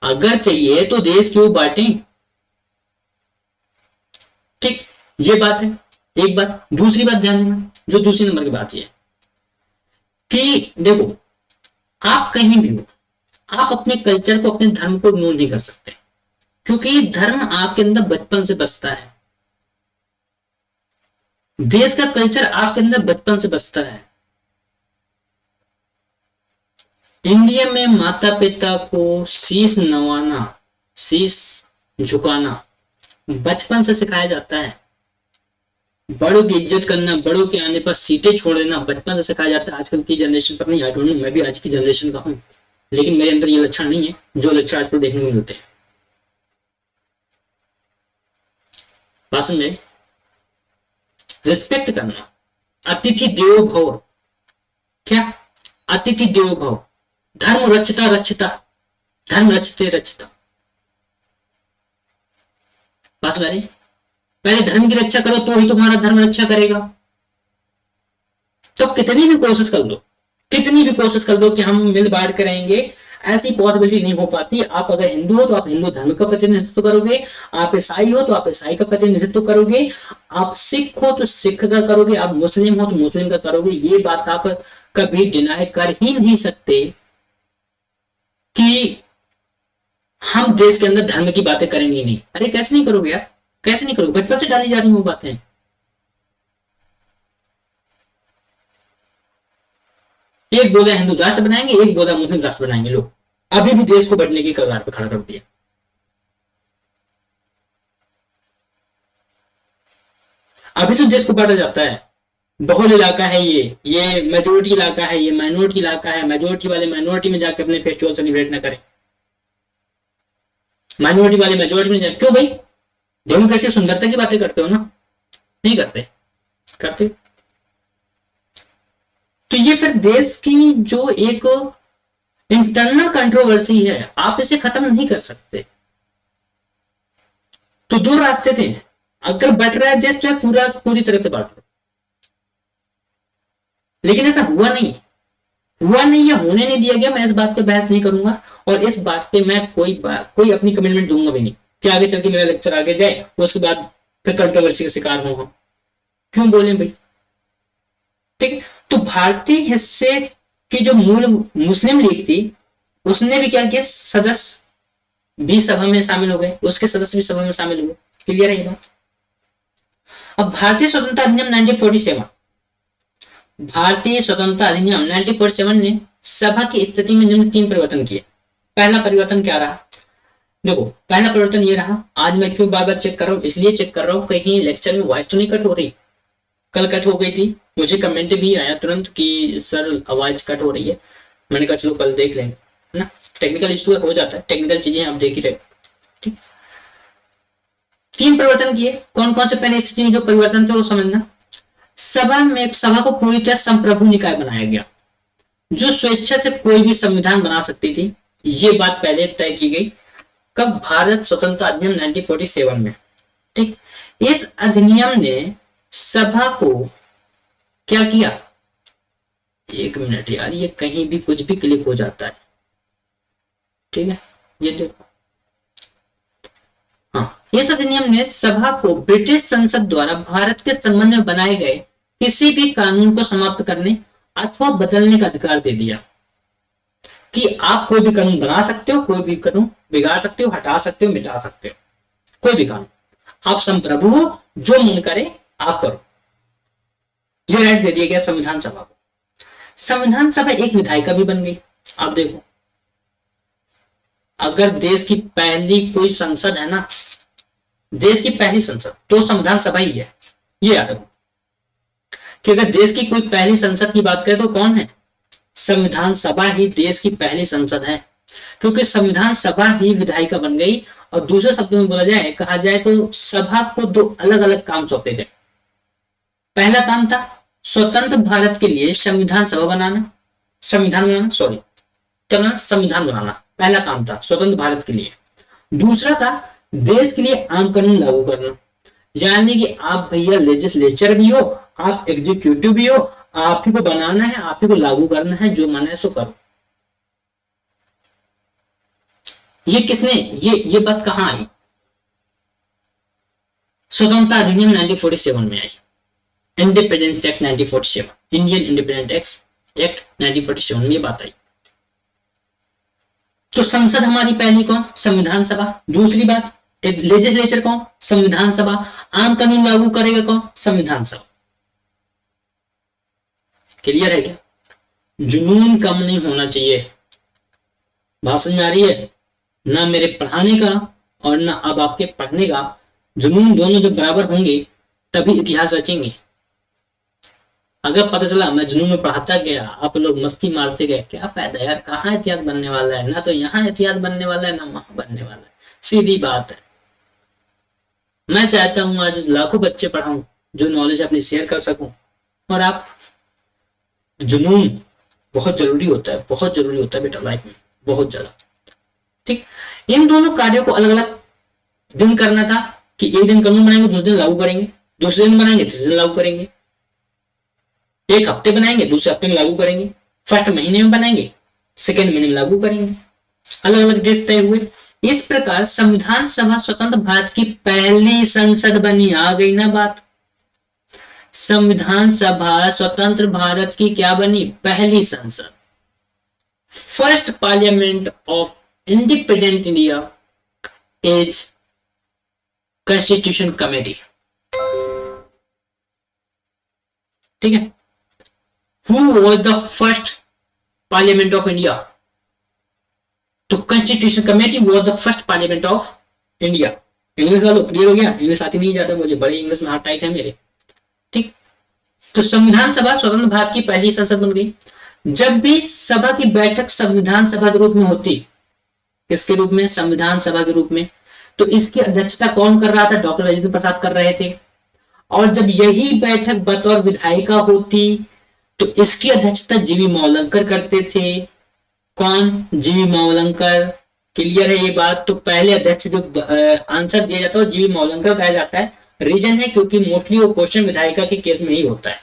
अगर चाहिए तो देश क्यों बांटे? ठीक, ये बात है एक बात। दूसरी बात ध्यान देना, जो दूसरी नंबर की बात ये है कि देखो, आप कहीं भी हो, आप अपने कल्चर को, अपने धर्म को इग्नोर नहीं कर सकते, क्योंकि धर्म आपके अंदर बचपन से बसता है, देश का कल्चर आपके अंदर बचपन से बसता है। इंडिया में माता पिता को शीश नवाना, शीश झुकाना बचपन से सिखाया जाता है। बड़ों की इज्जत करना, बड़ों के आने पर सीटें छोड़ देना बचपन से सिखाया जाता है। आजकल की जनरेशन पर नहीं, आई डोंट नो, मैं भी आज की जनरेशन का हूँ, लेकिन मेरे अंदर ये लक्षण नहीं है जो लक्षण आजकल देखने को मिलते हैं। भाषण में रिस्पेक्ट करना, अतिथि देवो भव, क्या अतिथि देवो भव, धर्म रक्षता रक्षता, धर्म रक्षते रक्षता। बात करें, पहले धर्म की रक्षा करो तो ही तुम्हारा धर्म रक्षा करेगा। तो कितनी भी कोशिश कर लो, कितनी भी कोशिश कर लो कि हम मिल बांट कर रहेंगे, ऐसी पॉसिबिलिटी नहीं हो पाती। आप अगर हिंदू हो तो आप हिंदू धर्म का प्रतिनिधित्व करोगे, आप ईसाई हो तो आप ईसाई का प्रतिनिधित्व करोगे, आप सिख हो तो सिख का करोगे, आप मुस्लिम हो तो मुस्लिम का करोगे। ये बात आप कभी डिनाई कर ही नहीं सकते कि हम देश के अंदर धर्म की बातें करेंगे नहीं। अरे कैसे नहीं करोगे यार, कैसे नहीं करोगे, बचपन से डाली जा रही वो बातें। एक बोला हिंदू राष्ट्र बनाएंगे, एक बोला मुस्लिम राष्ट्र बनाएंगे। लोग अभी भी देश को बढ़ने की कगार पर खड़ा कर दिया। अभी से देश को बांटा जाता है, बहुल इलाका है ये मेजोरिटी इलाका है, ये माइनॉरिटी इलाका है, मेजोरिटी वाले माइनॉरिटी में जाकर अपने फेस्टिवल सेलिब्रेट ना करें, माइनॉरिटी वाले मेजोरिटी में जाए। क्यों भाई, डेमोक्रेसी सुंदरता की बातें करते हो ना, नहीं करते? करते। तो ये फिर देश की जो एक इंटरनल कंट्रोवर्सी है, आप इसे खत्म नहीं कर सकते। तो दो रास्ते थे, अगर बट रहा है देश तो पूरी तरह से बांट लो, लेकिन ऐसा हुआ नहीं या होने नहीं दिया गया। मैं इस बात पे बहस नहीं करूंगा और इस बात पे मैं कोई अपनी कमिटमेंट दूंगा भी नहीं कि आगे चल के मेरा लेक्चर आगे जाए उसके बाद फिर कंट्रोवर्सी का शिकार हो। क्यों बोले भाई, ठीक है। तो भारतीय हिस्से की जो मूल मुस्लिम लीग थी, उसने भी क्या किया, सदस्य भी सभा में शामिल हो गए, उसके सदस्य भी सभा में शामिल हुए। क्लियर है ये बात? अब भारतीय स्वतंत्रता अधिनियम 1947, भारतीय स्वतंत्रता अधिनियम 1947 ने सभा की स्थिति में निम्न 3 परिवर्तन किए। पहला परिवर्तन क्या रहा, देखो पहला परिवर्तन ये रहा। आज मैं क्यों बार बार चेक कर रहा हूं, इसलिए चेक कर रहा हूं कहीं लेक्चर में वॉइस तो नहीं कट हो रही। कल कट हो गई थी, मुझे कमेंट भी आया तुरंत कि सर आवाज कट हो रही है। मैंने कहा चलो कल देख लेंगे, है ना, टेक्निकल इशू हो जाता है, टेक्निकल चीजें आप देख ही रहे। ठीक, 3 परिवर्तन किए। कौन कौन से पहले स्थिति में जो परिवर्तन थे वो समझना। सभा को पूरी तरह संप्रभु निकाय बनाया गया, जो स्वेच्छा से कोई भी संविधान बना सकती थी। ये बात पहले तय की गई कब, भारत स्वतंत्रता अधिनियम 1947 में। ठीक, इस अधिनियम ने सभा को क्या किया, 1 मिनट यार, ये कहीं भी कुछ भी क्लिक हो जाता है। ठीक है, ये देखो, हाँ, इस अधिनियम ने सभा को ब्रिटिश संसद द्वारा भारत के संबंध में बनाए गए किसी भी कानून को समाप्त करने अथवा बदलने का अधिकार दे दिया कि आप कोई भी कानून बना सकते हो, कोई भी कानून बिगाड़ सकते हो, हटा सकते हो, मिटा सकते हो, कोई भी कानून। आप संप्रभु हो, जो मन करे आप करो। ये राइट दे दिया गया संविधान सभा को। संविधान सभा एक विधायिका भी बन गई। आप देखो, अगर देश की पहली कोई संसद है ना, देश की पहली संसद तो संविधान सभा ही है। ये याद रखो कि अगर देश की कोई पहली संसद की बात करें तो कौन है, संविधान सभा ही देश की पहली संसद है, क्योंकि संविधान सभा ही विधायिका बन गई। और दूसरे शब्दों में बोला जाए, कहा जाए तो सभा को 2 अलग अलग काम सौंपे गए। पहला काम था स्वतंत्र भारत के लिए संविधान बनाना, पहला काम था स्वतंत्र भारत के लिए। दूसरा था देश के लिए आम कानून लागू करना, यानी कि आप भैया लेजिस्लेचर भी हो, आप एग्जीक्यूटिव भी हो, आप ही को बनाना है, आप ही को लागू करना है, जो माना है सो करो। ये किसने, ये बात कहां आई, स्वतंत्रता अधिनियम 1947 में आई। Independence act 1947, Indian independent act 1947 में बात आई। तो संसद हमारी पहली कौन, संविधान सभा। दूसरी बात, लेजिस्लेचर कौन, संविधान सभा। आम कानून लागू करेगा कौन, संविधान सभा। क्लियर है क्या? जुनून कम नहीं होना चाहिए, बात समझ में आ रही है? ना मेरे पढ़ाने का और ना अब आपके पढ़ने का जुनून, दोनों जब बराबर होंगे तभी इतिहास रचेंगे। अगर पता चला मैं जुनून में पढ़ाता गया, आप लोग मस्ती मारते गए, क्या फायदा यार, कहाँ इतिहास बनने वाला है? ना तो यहाँ इतिहास बनने वाला है ना वहां बनने वाला है, सीधी बात है। मैं चाहता हूं आज लाखों बच्चे पढ़ाऊं, जो नॉलेज अपनी शेयर कर सकूं, और आप, जुनून बहुत जरूरी होता है, बहुत जरूरी होता है बेटा लाइफ में, बहुत ज्यादा। ठीक, इन दोनों कार्यों को अलग अलग दिन करना था कि एक दिन कानून बनाएंगे, दूसरे दिन लागू करेंगे, दूसरे दिन बनाएंगे, तीसरे दिन लागू करेंगे, एक हफ्ते बनाएंगे, दूसरे हफ्ते में लागू करेंगे, फर्स्ट महीने में बनाएंगे, सेकेंड महीने में लागू करेंगे, अलग अलग डेट तय हुए। इस प्रकार संविधान सभा स्वतंत्र भारत की पहली संसद बनी। आ गई ना बात, संविधान सभा स्वतंत्र भारत की क्या बनी? पहली संसद। First parliament of independent India is constitution committee. ठीक है, who was the first parliament of India? तो constitution committee was the first parliament of India. English वालों क्लियर हो गया? इंग्लिश आती नहीं जाता मुझे, बड़े इंग्लिश में हाथ टाइट है मेरे। ठीक, तो संविधान सभा स्वतंत्र भारत की पहली संसद बन गई। जब भी सभा की बैठक संविधान सभा के रूप में होती, किसके रूप में? संविधान सभा के रूप में। तो इसकी अध्यक्षता कौन कर रहा था? डॉक्टर राजेंद्र प्रसाद कर रहे थे। और जब यही बैठक बतौर विधायिका होती तो इसकी अध्यक्षता जीवी मावलंकर करते थे। कौन? जीवी मावलंकर। क्लियर है ये बात? तो पहले अध्यक्ष जो आंसर दिया जाता है जीवी मावलंकर बताया जाता है। रीजन है क्योंकि मोस्टली वो क्वेश्चन विधायिका के केस में ही होता है,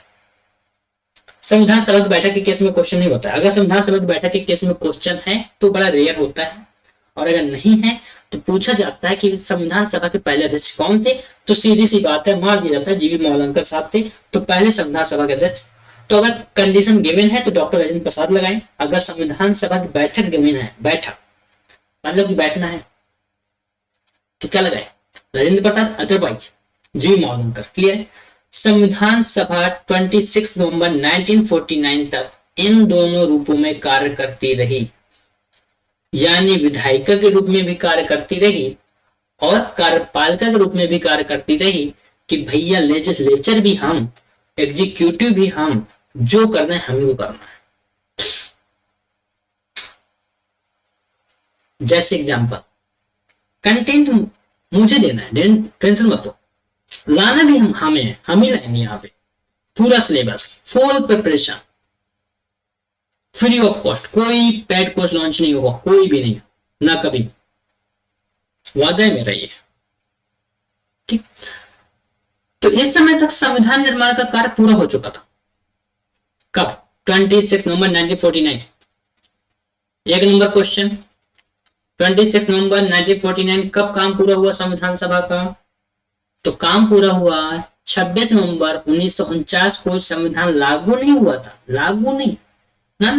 संविधान सभा की बैठक के केस में क्वेश्चन नहीं होता है। अगर संविधान सभा की बैठक के केस में क्वेश्चन है तो बड़ा रेयर होता है, और अगर नहीं है तो पूछा जाता है कि संविधान सभा के पहले अध्यक्ष कौन थे, तो सीधी सी बात है मार दिया जाता है जीवी मावलंकर साहब थे, तो पहले संविधान सभा के अध्यक्ष। तो अगर कंडीशन गिवन है तो डॉक्टर राजेंद्र प्रसाद लगाएं। अगर संविधान सभा की बैठक गिवन है, बैठक मतलब कि बैठना है, तो क्या लगाए? राजेंद्र प्रसाद, अदरवाइज जीवी मावलंकर। क्लियर है? संविधान सभा 26 नवंबर 1949 तक इन दोनों रूपों में कार्य करती रही, यानी विधायिका के रूप में भी कार्य करती रही और कार्यपालिका के रूप में भी कार्य करती रही, कि भैया लेजिस्लेचर भी हम, एग्जीक्यूटिव भी हम, जो करना है हमें वो करना है। जैसे एग्जांपल, कंटेंट मुझे देना है, टेंशन मत लो, लाना भी हमें है, हम ही लाएंगे यहाँ पे पूरा syllabus, full preparation, free of cost, कोई पेड कोर्स लॉन्च नहीं होगा, कोई भी नहीं, ना कभी, वादा है मेरा ये। ठीक, तो इस समय तक संविधान निर्माण का कार्य पूरा हो चुका था। कब? 26 नवंबर 1949। एक नंबर क्वेश्चन, 26 नवंबर 1949 कब काम पूरा हुआ संविधान सभा का? तो काम पूरा हुआ 26 नवंबर 1949 को। संविधान लागू नहीं हुआ था, लागू नहीं ना,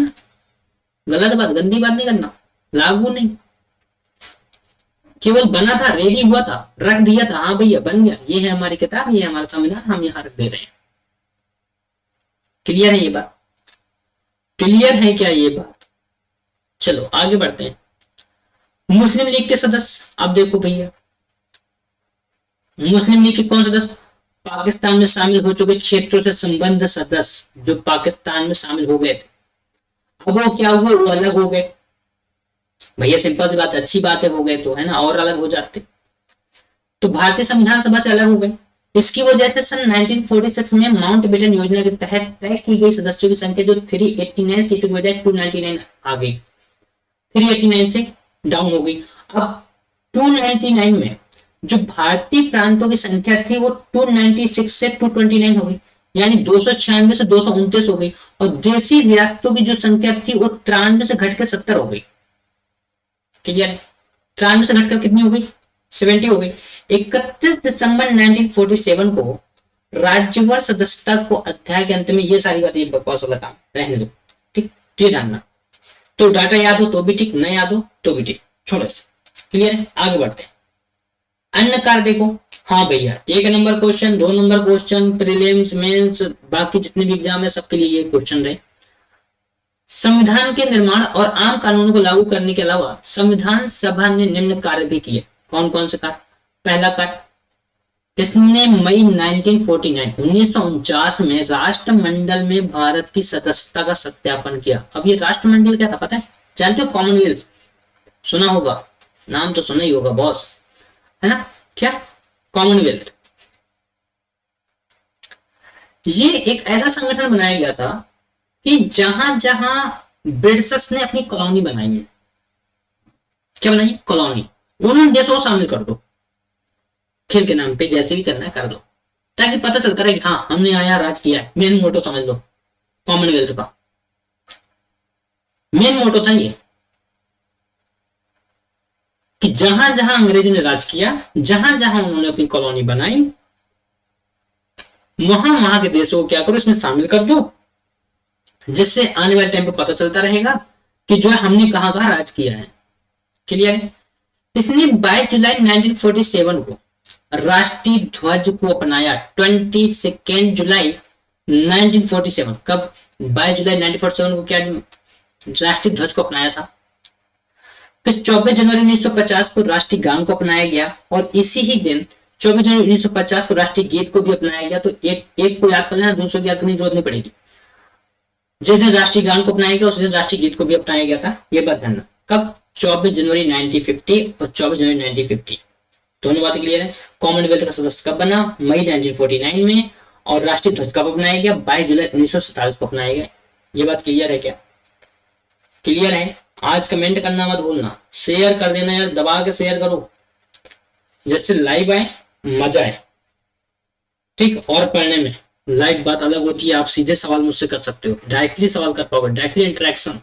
गलत बात, गंदी बात नहीं करना, लागू नहीं, केवल बना था, रेडी हुआ था, रख दिया था, हाँ भैया बन गया, ये है हमारी किताब, ये है हमारा संविधान, हम यहां रख दे रहे हैं। क्लियर है ये बात? क्लियर है क्या ये बात? चलो आगे बढ़ते हैं। मुस्लिम लीग के सदस्य, अब देखो भैया, मुस्लिम लीग के कौन सदस्य? पाकिस्तान में शामिल हो चुके क्षेत्रों से संबंध सदस्य जो पाकिस्तान में शामिल हो गए थे, अब वो क्या हुआ? वो अलग हो गए। भैया सिंपल सी बात, अच्छी बात है, हो गए तो है ना, और अलग हो जाते तो भारतीय संविधान सभा से अलग हो गए। इसकी वजह से सन 1946 में माउंटबेटन योजना के तहत तय की गई सदस्यों की संख्या जो 389 सीटों की बजाय 299 आ गई, 389 से डाउन हो गई। अब 299 में जो भारतीय प्रांतों की संख्या थी वो 296 से 229 हो गई, यानी 296 से 229 हो गई, और देशी रियासतों की जो संख्या थी वो 93 से घटकर 70 हो गई। क्लियर? 93 से घटकर कितनी हो गई? 70 हो गई। 31 दिसंबर 1947 को राज्यवर सदस्यता को अध्याय के अंत में, ये सारी बातें बकवास वाला काम रहने दो, ठीक, ये जानना। तो डाटा याद हो तो भी ठीक, न याद हो तो भी ठीक, छोड़ो इसे। क्लियर है? आगे बढ़ते हैं। अन्य कार्य देखो, हाँ भैया, 1 number question, 2 number question, prelims, mains, बाकी जितने भी एग्जाम है सबके लिए ये क्वेश्चन रहे। संविधान के निर्माण और आम कानूनों को लागू करने के अलावा संविधान सभा ने निम्न कार्य भी किए। कौन कौन से कार्य? पहला कार्य, इसने मई 1949 में राष्ट्रमंडल में भारत की सदस्यता का सत्यापन किया। अब ये राष्ट्रमंडल क्या था पता है? जानते हो? कॉमनवेल्थ सुना होगा, नाम तो सुना ही होगा बॉस, है ना? क्या? कॉमनवेल्थ। ये एक ऐसा संगठन बनाया गया था कि जहां जहां ब्रिटिशर्स ने अपनी कॉलोनी बनाई है, क्या बनाई? कॉलोनी, उन देशों को शामिल कर दो, खेल के नाम पे जैसे भी करना है कर दो, ताकि पता चलता रहे कि हाँ हमने आया राज किया है। मेन मोटो समझ लो कॉमनवेल्थ का, मेन मोटो था ये कि जहां जहां अंग्रेजों ने राज किया, जहां जहां उन्होंने अपनी कॉलोनी बनाई, वहां वहां के देशों को क्या करो, इसमें शामिल कर दो, जिससे आने वाले टाइम पे पता चलता रहेगा कि जो है हमने कहां कहां राज किया है। क्लियर है? इसने 22 जुलाई 1947 को राष्ट्रीय ध्वज को अपनाया। 22 जुलाई 1947, कब? 22 जुलाई 1947 को क्या राष्ट्रीय ध्वज को अपनाया था। फिर 24 जनवरी 1950 को राष्ट्रीय गान को अपनाया गया, और इसी ही दिन 24 जनवरी 1950 को राष्ट्रीय गीत को भी अपनाया गया। तो एक को याद कर लेना, दूसरे को याद करने की जरूरत नहीं पड़ेगी। जिस दिन राष्ट्रीय गान को अपनाया गया उस दिन राष्ट्रीय गीत को भी अपनाया गया था, ये बात ध्यान। कब? 24 जनवरी 1950 और 24 जनवरी 1950, दोनों बातें क्लियर है। कॉमनवेल्थ का सदस्य कब बना? मई 1949 में, और राष्ट्रीय ध्वज कब अपनाया गया? 22 जुलाई 1947 को अपनाया गया। ये बात क्लियर है क्या? क्लियर है? आज कमेंट करना मत भूलना, शेयर कर देना यार, दबा के शेयर करो, जिससे लाइव आए, मजा आए। ठीक, और पढ़ने में लाइव बात अलग होती है, आप सीधे सवाल मुझसे कर सकते हो, डायरेक्टली सवाल कर पाओगे, डायरेक्टली इंटरेक्शन।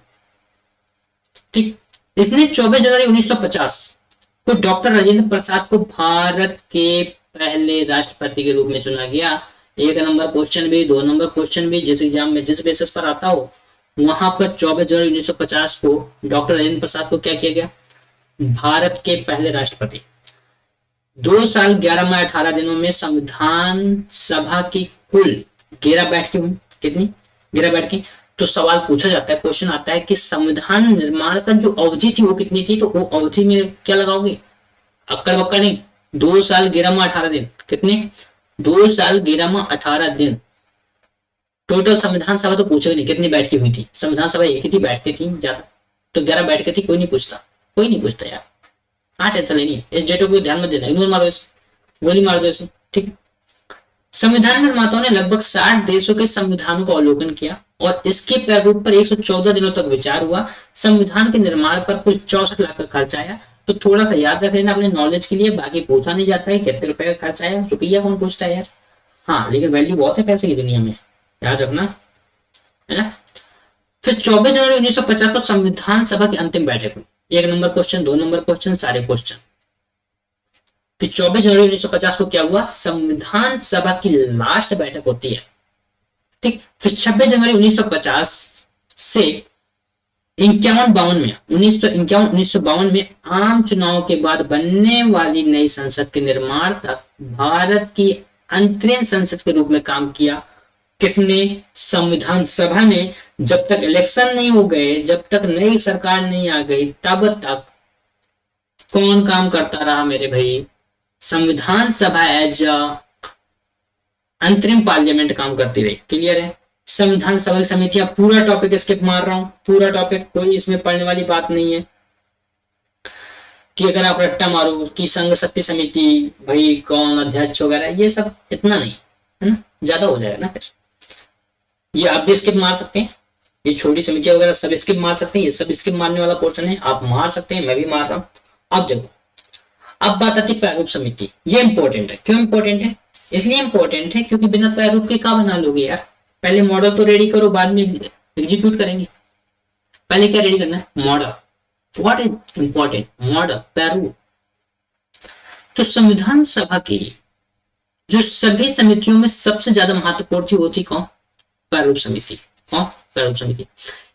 ठीक, इसने 24 जनवरी 1950 को डॉक्टर राजेंद्र प्रसाद को भारत के पहले राष्ट्रपति के रूप में चुना गया। 1 नंबर क्वेश्चन भी, 2 नंबर क्वेश्चन भी जिस एग्जाम में जिस बेसिस पर आता हो, वहां पर 24 जनवरी 1950 को डॉक्टर राजेंद्र प्रसाद को क्या किया गया? भारत के पहले राष्ट्रपति। 2 साल 11 माह 18 दिनों में संविधान सभा की कुल 11 बैठकें हुई। कितनी? 11 बैठकें। तो सवाल पूछा जाता है, क्वेश्चन आता है कि संविधान निर्माण का जो अवधि थी वो कितनी थी? तो वो अवधि में क्या लगाओगे? अक्कड़ बक्कड़ नहीं, 2 साल 11 माह 18 दिन। कितने? 2 साल 11 माह 18 दिन। टोटल संविधान सभा तो पूछो नहीं कितनी बैठकें हुई थी, संविधान सभा एक ही थी, बैठकें थी ज्यादा, तो 11 बैठकें थी। कोई नहीं पूछता, कोई नहीं पूछता यार, हाँ टेंशन लेनी है। इस डेटो को ध्यान मत देना, इग्नोर मारो इसे, गोली मार दो इसे। ठीक है। संविधान निर्माताओं ने लगभग 60 देशों के संविधानों का अवलोकन किया और इसके प्रारूप पर 114 दिनों तक विचार हुआ। संविधान के निर्माण पर कुल 64 लाख का खर्च आया। तो थोड़ा सा याद रख लेना अपने नॉलेज के लिए, बाकी पूछा नहीं जाता है कितने रुपए का खर्च आया, रुपया कौन पूछता है यार। हाँ लेकिन वैल्यू बहुत है पैसे की दुनिया में, याद रखना, है ना। फिर 24 जनवरी 1950 को संविधान सभा की अंतिम बैठक हुई। 1 नंबर क्वेश्चन, 2 नंबर क्वेश्चन, सारे क्वेश्चन। फिर 24 जनवरी 1950 को क्या हुआ? संविधान सभा की लास्ट बैठक होती है। ठीक। फिर 26 जनवरी 1950 से 1951 में आम चुनाव के बाद बनने वाली नई संसद के निर्माण तक भारत की अंतरिम संसद के रूप में काम किया। किसने? संविधान सभा ने। जब तक इलेक्शन नहीं हो गए, जब तक नई सरकार नहीं आ गई, तब तक कौन काम करता रहा मेरे भाई? संविधान सभा एज अंतरिम पार्लियामेंट काम करती रही। क्लियर है? संविधान सभा की समितियां, पूरा टॉपिक स्किप मार रहा हूं, पूरा टॉपिक, कोई इसमें पढ़ने वाली बात नहीं है कि अगर आप रट्टा मारो कि संघ शक्ति समिति भाई कौन अध्यक्ष वगैरह, ये सब इतना नहीं है ना, ज्यादा हो जाएगा ना। फिर ये आप भी स्किप मार सकते हैं, ये छोटी समितियां वगैरह सब स्किप मार सकते हैं, ये सब स्किप मारने वाला पोर्शन है, आप मार सकते हैं, मैं भी मार रहा हूं। अब देखो, अब बात आती है प्रारूप समिति। ये इंपॉर्टेंट है। क्यों इंपॉर्टेंट है? इसलिए इंपॉर्टेंट है क्योंकि बिना प्रारूप के क्या बना लोगे यार। पहले मॉडल तो रेडी करो, बाद में एग्जीक्यूट करेंगे। पहले क्या रेडी करना है? Model. What is important? Model, प्रारूप। तो संविधान सभा की जो सभी समितियों में सबसे ज्यादा महत्वपूर्ण थी वो थी कौन? प्रारूप समिति। कौन? प्रारूप समिति।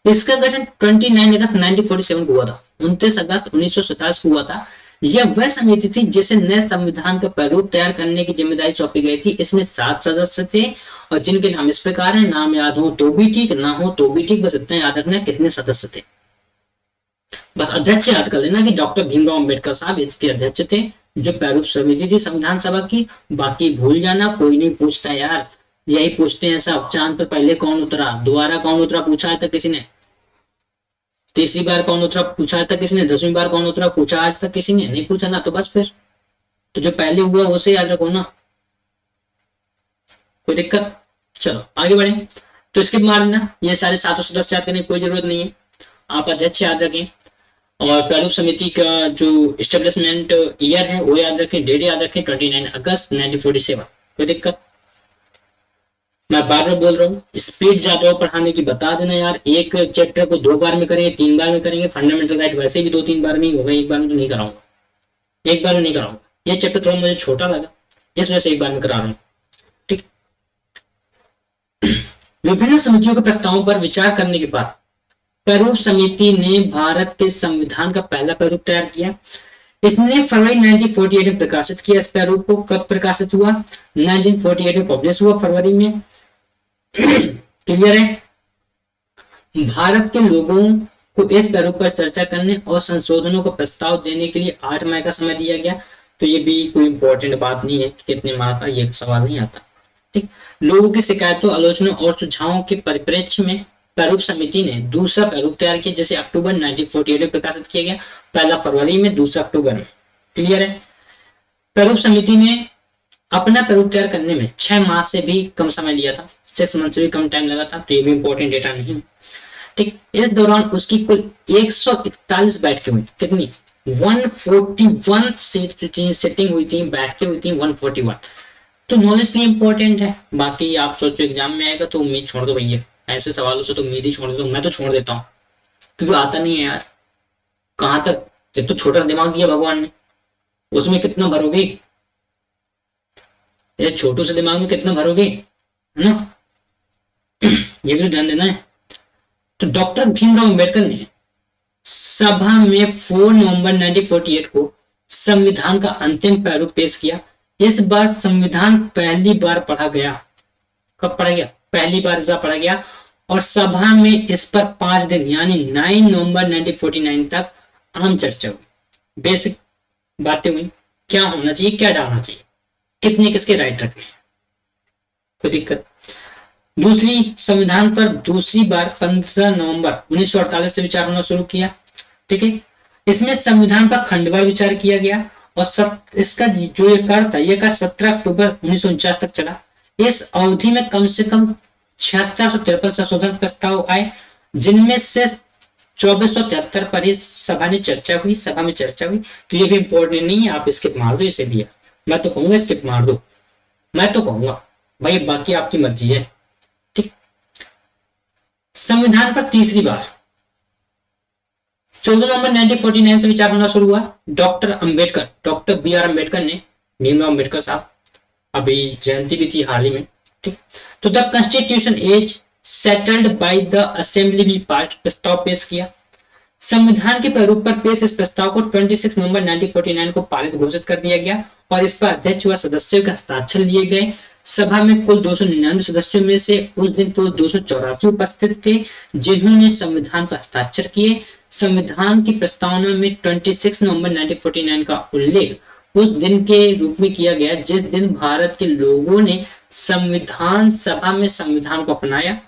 इसका गठन 29 अगस्त 1947 को हुआ था। 29 अगस्त 1927 को हुआ था। यह वह समिति थी जिसे नए संविधान का प्रारूप तैयार करने की जिम्मेदारी सौंपी गई थी। इसमें 7 सदस्य थे और जिनके नाम इस प्रकार है, नाम याद हो तो भी ठीक, ना हो तो भी ठीक, बस इतना याद रखना कितने सदस्य थे। बस अध्यक्ष याद कर लेना कि डॉक्टर भीमराव अंबेडकर साहब इसके अध्यक्ष थे, जो प्रारूप समिति थी संविधान सभा की। बाकी भूल जाना, कोई नहीं पूछता यार, यही पूछते हैं सब, चांद पर पहले कौन उतरा, दोबारा कौन उतरा पूछा है तक किसी ने, तीसरी बार कौन उतरा पूछा आज तक किसी ने, 10वीं बार कौन उतरा पूछा आज तक किसी ने नहीं पूछा ना, तो बस फिर तो जो पहले हुआ उसे याद रखो ना, कोई दिक्कत। चलो आगे बढ़े, तो स्किप मार देना, ये सारे 7 सदस्य याद करने की कोई जरूरत नहीं है, आप अध्यक्ष याद रखें और प्रारूप समिति का जो इस्टेब्लिशमेंट ईयर है वो याद रखें, डेट याद रखें 29 अगस्त 1947। कोई दिक्कत? मैं बार बार बोल रहा हूँ, स्पीड ज्यादा हो पढ़ाने की बता देना यार, एक चैप्टर को 2 बार में करेंगे, 3 बार में करेंगे, फंडामेंटल राइट वैसे भी 2-3 बार में ही होगा, एक बार में तो नहीं कराऊंगा, एक बार में नहीं कराऊंगा, ये चैप्टर थोड़ा मुझे छोटा लगा इस वजह से एक बार में करा रहा हूँ, ठीक। विभिन्न समितियों के प्रस्तावों पर विचार करने के बाद प्रारूप समिति ने भारत के संविधान का पहला प्रारूप तैयार किया। इसने फरवरी 1948 में प्रकाशित किया। इस प्रारूप को कब प्रकाशित हुआ? 1948 में पब्लिश हुआ, फरवरी में। क्लियर है? भारत के लोगों को इस प्रारूप पर चर्चा करने और संशोधनों को प्रस्ताव देने के लिए 8 मई का समय दिया गया। तो ये भी कोई इंपॉर्टेंट बात नहीं है कि कितने माह का, ये सवाल नहीं आता, ठीक। लोगों की शिकायतों, आलोचनाओं और सुझावों के परिप्रेक्ष्य में प्रारूप समिति ने दूसरा प्रारूप तैयार किया, जिसे अक्टूबर 1948 में प्रकाशित किया गया, पहला फरवरी में, दूसरा अक्टूबर में। क्लियर है? प्रारूप समिति ने अपना प्रारूप तैयार करने में 6 माह से भी कम समय लिया था, 6 मंथ से भी कम टाइम लगा था, तो ये भी इंपॉर्टेंट डेटा नहीं, ठीक। इस दौरान उसकी कुल 141 बैठकें हुई। कितनी? 141 सिटिंग हुई थी, बैठकें हुई थी 141। तो नॉलेज के लिए इंपॉर्टेंट है। बाकी आप सोचो एग्जाम में आएगा तो उम्मीद छोड़ दो भैया, ऐसे सवालों से तो उम्मीद ही छोड़ दो, मैं तो छोड़ देता हूँ क्योंकि आता नहीं है यार, कहां तक, एक तो छोटा सा दिमाग दिया भगवान ने, उसमें कितना भरोगे, ये छोटू से दिमाग में कितना भरोगे, है ना, ये भी तो ध्यान देना है। तो डॉक्टर भीमराव अंबेडकर ने सभा में 4 नवंबर 1948 को संविधान का अंतिम प्रारूप पेश किया। इस बार संविधान पहली बार पढ़ा गया। कब पढ़ा गया? पहली बार इस बार पढ़ा गया और सभा में इस पर 5 दिन यानी 9 नवंबर 1949 तक आम चर्चा हुई। बेसिक बातें हुई, क्या होना चाहिए, क्या डालना चाहिए, कितने किसके राइट रखने हैं, कोई दिक्कत। दूसरी, संविधान पर दूसरी बार 15 नवंबर 1948 से विचार होना शुरू किया, ठीक है। इसमें संविधान पर खंडवार विचार किया गया और इसका जो ये कार्य था, ये 17 अक्टूबर 1949 तक चला। इस अवधि में कम से कम 7653 संशोधन प्रस्ताव आए, जिनमें से 2473 पर ही सभा में चर्चा हुई। तो ये भी इंपॉर्टेंट नहीं है, आप स्किप मार दो इसे भी, मैं तो कहूंगा स्किप मार दो, मैं तो कहूंगा भाई, बाकी आपकी मर्जी है, ठीक। संविधान पर तीसरी बार 14 नवंबर 1949 से विचार होना शुरू हुआ। डॉक्टर बी आर अम्बेडकर ने, भीमराव अम्बेडकर साहब, अभी जयंती भी थी हाल ही में, ठीक। तो the constitution is settled by the assembly B part प्रस्ताव पेश किया। संविधान के प्रारूप पर पेश इस प्रस्ताव को 26 नवंबर 1949 को पारित घोषित कर दिया गया और इस पर अध्यक्ष व सदस्यों के हस्ताक्षर लिए गए। सभा में कुल 299 सदस्यों में से उस दिन कुल 284 उपस्थित थे, जिन्होंने संविधान पर हस्ताक्षर किए। संविधान की प्रस्तावना में 26 नवंबर 1949 का उल्लेख उस दिन के रूप में किया गया जिस दिन भारत के लोगों ने संविधान सभा में संविधान को अपनाया,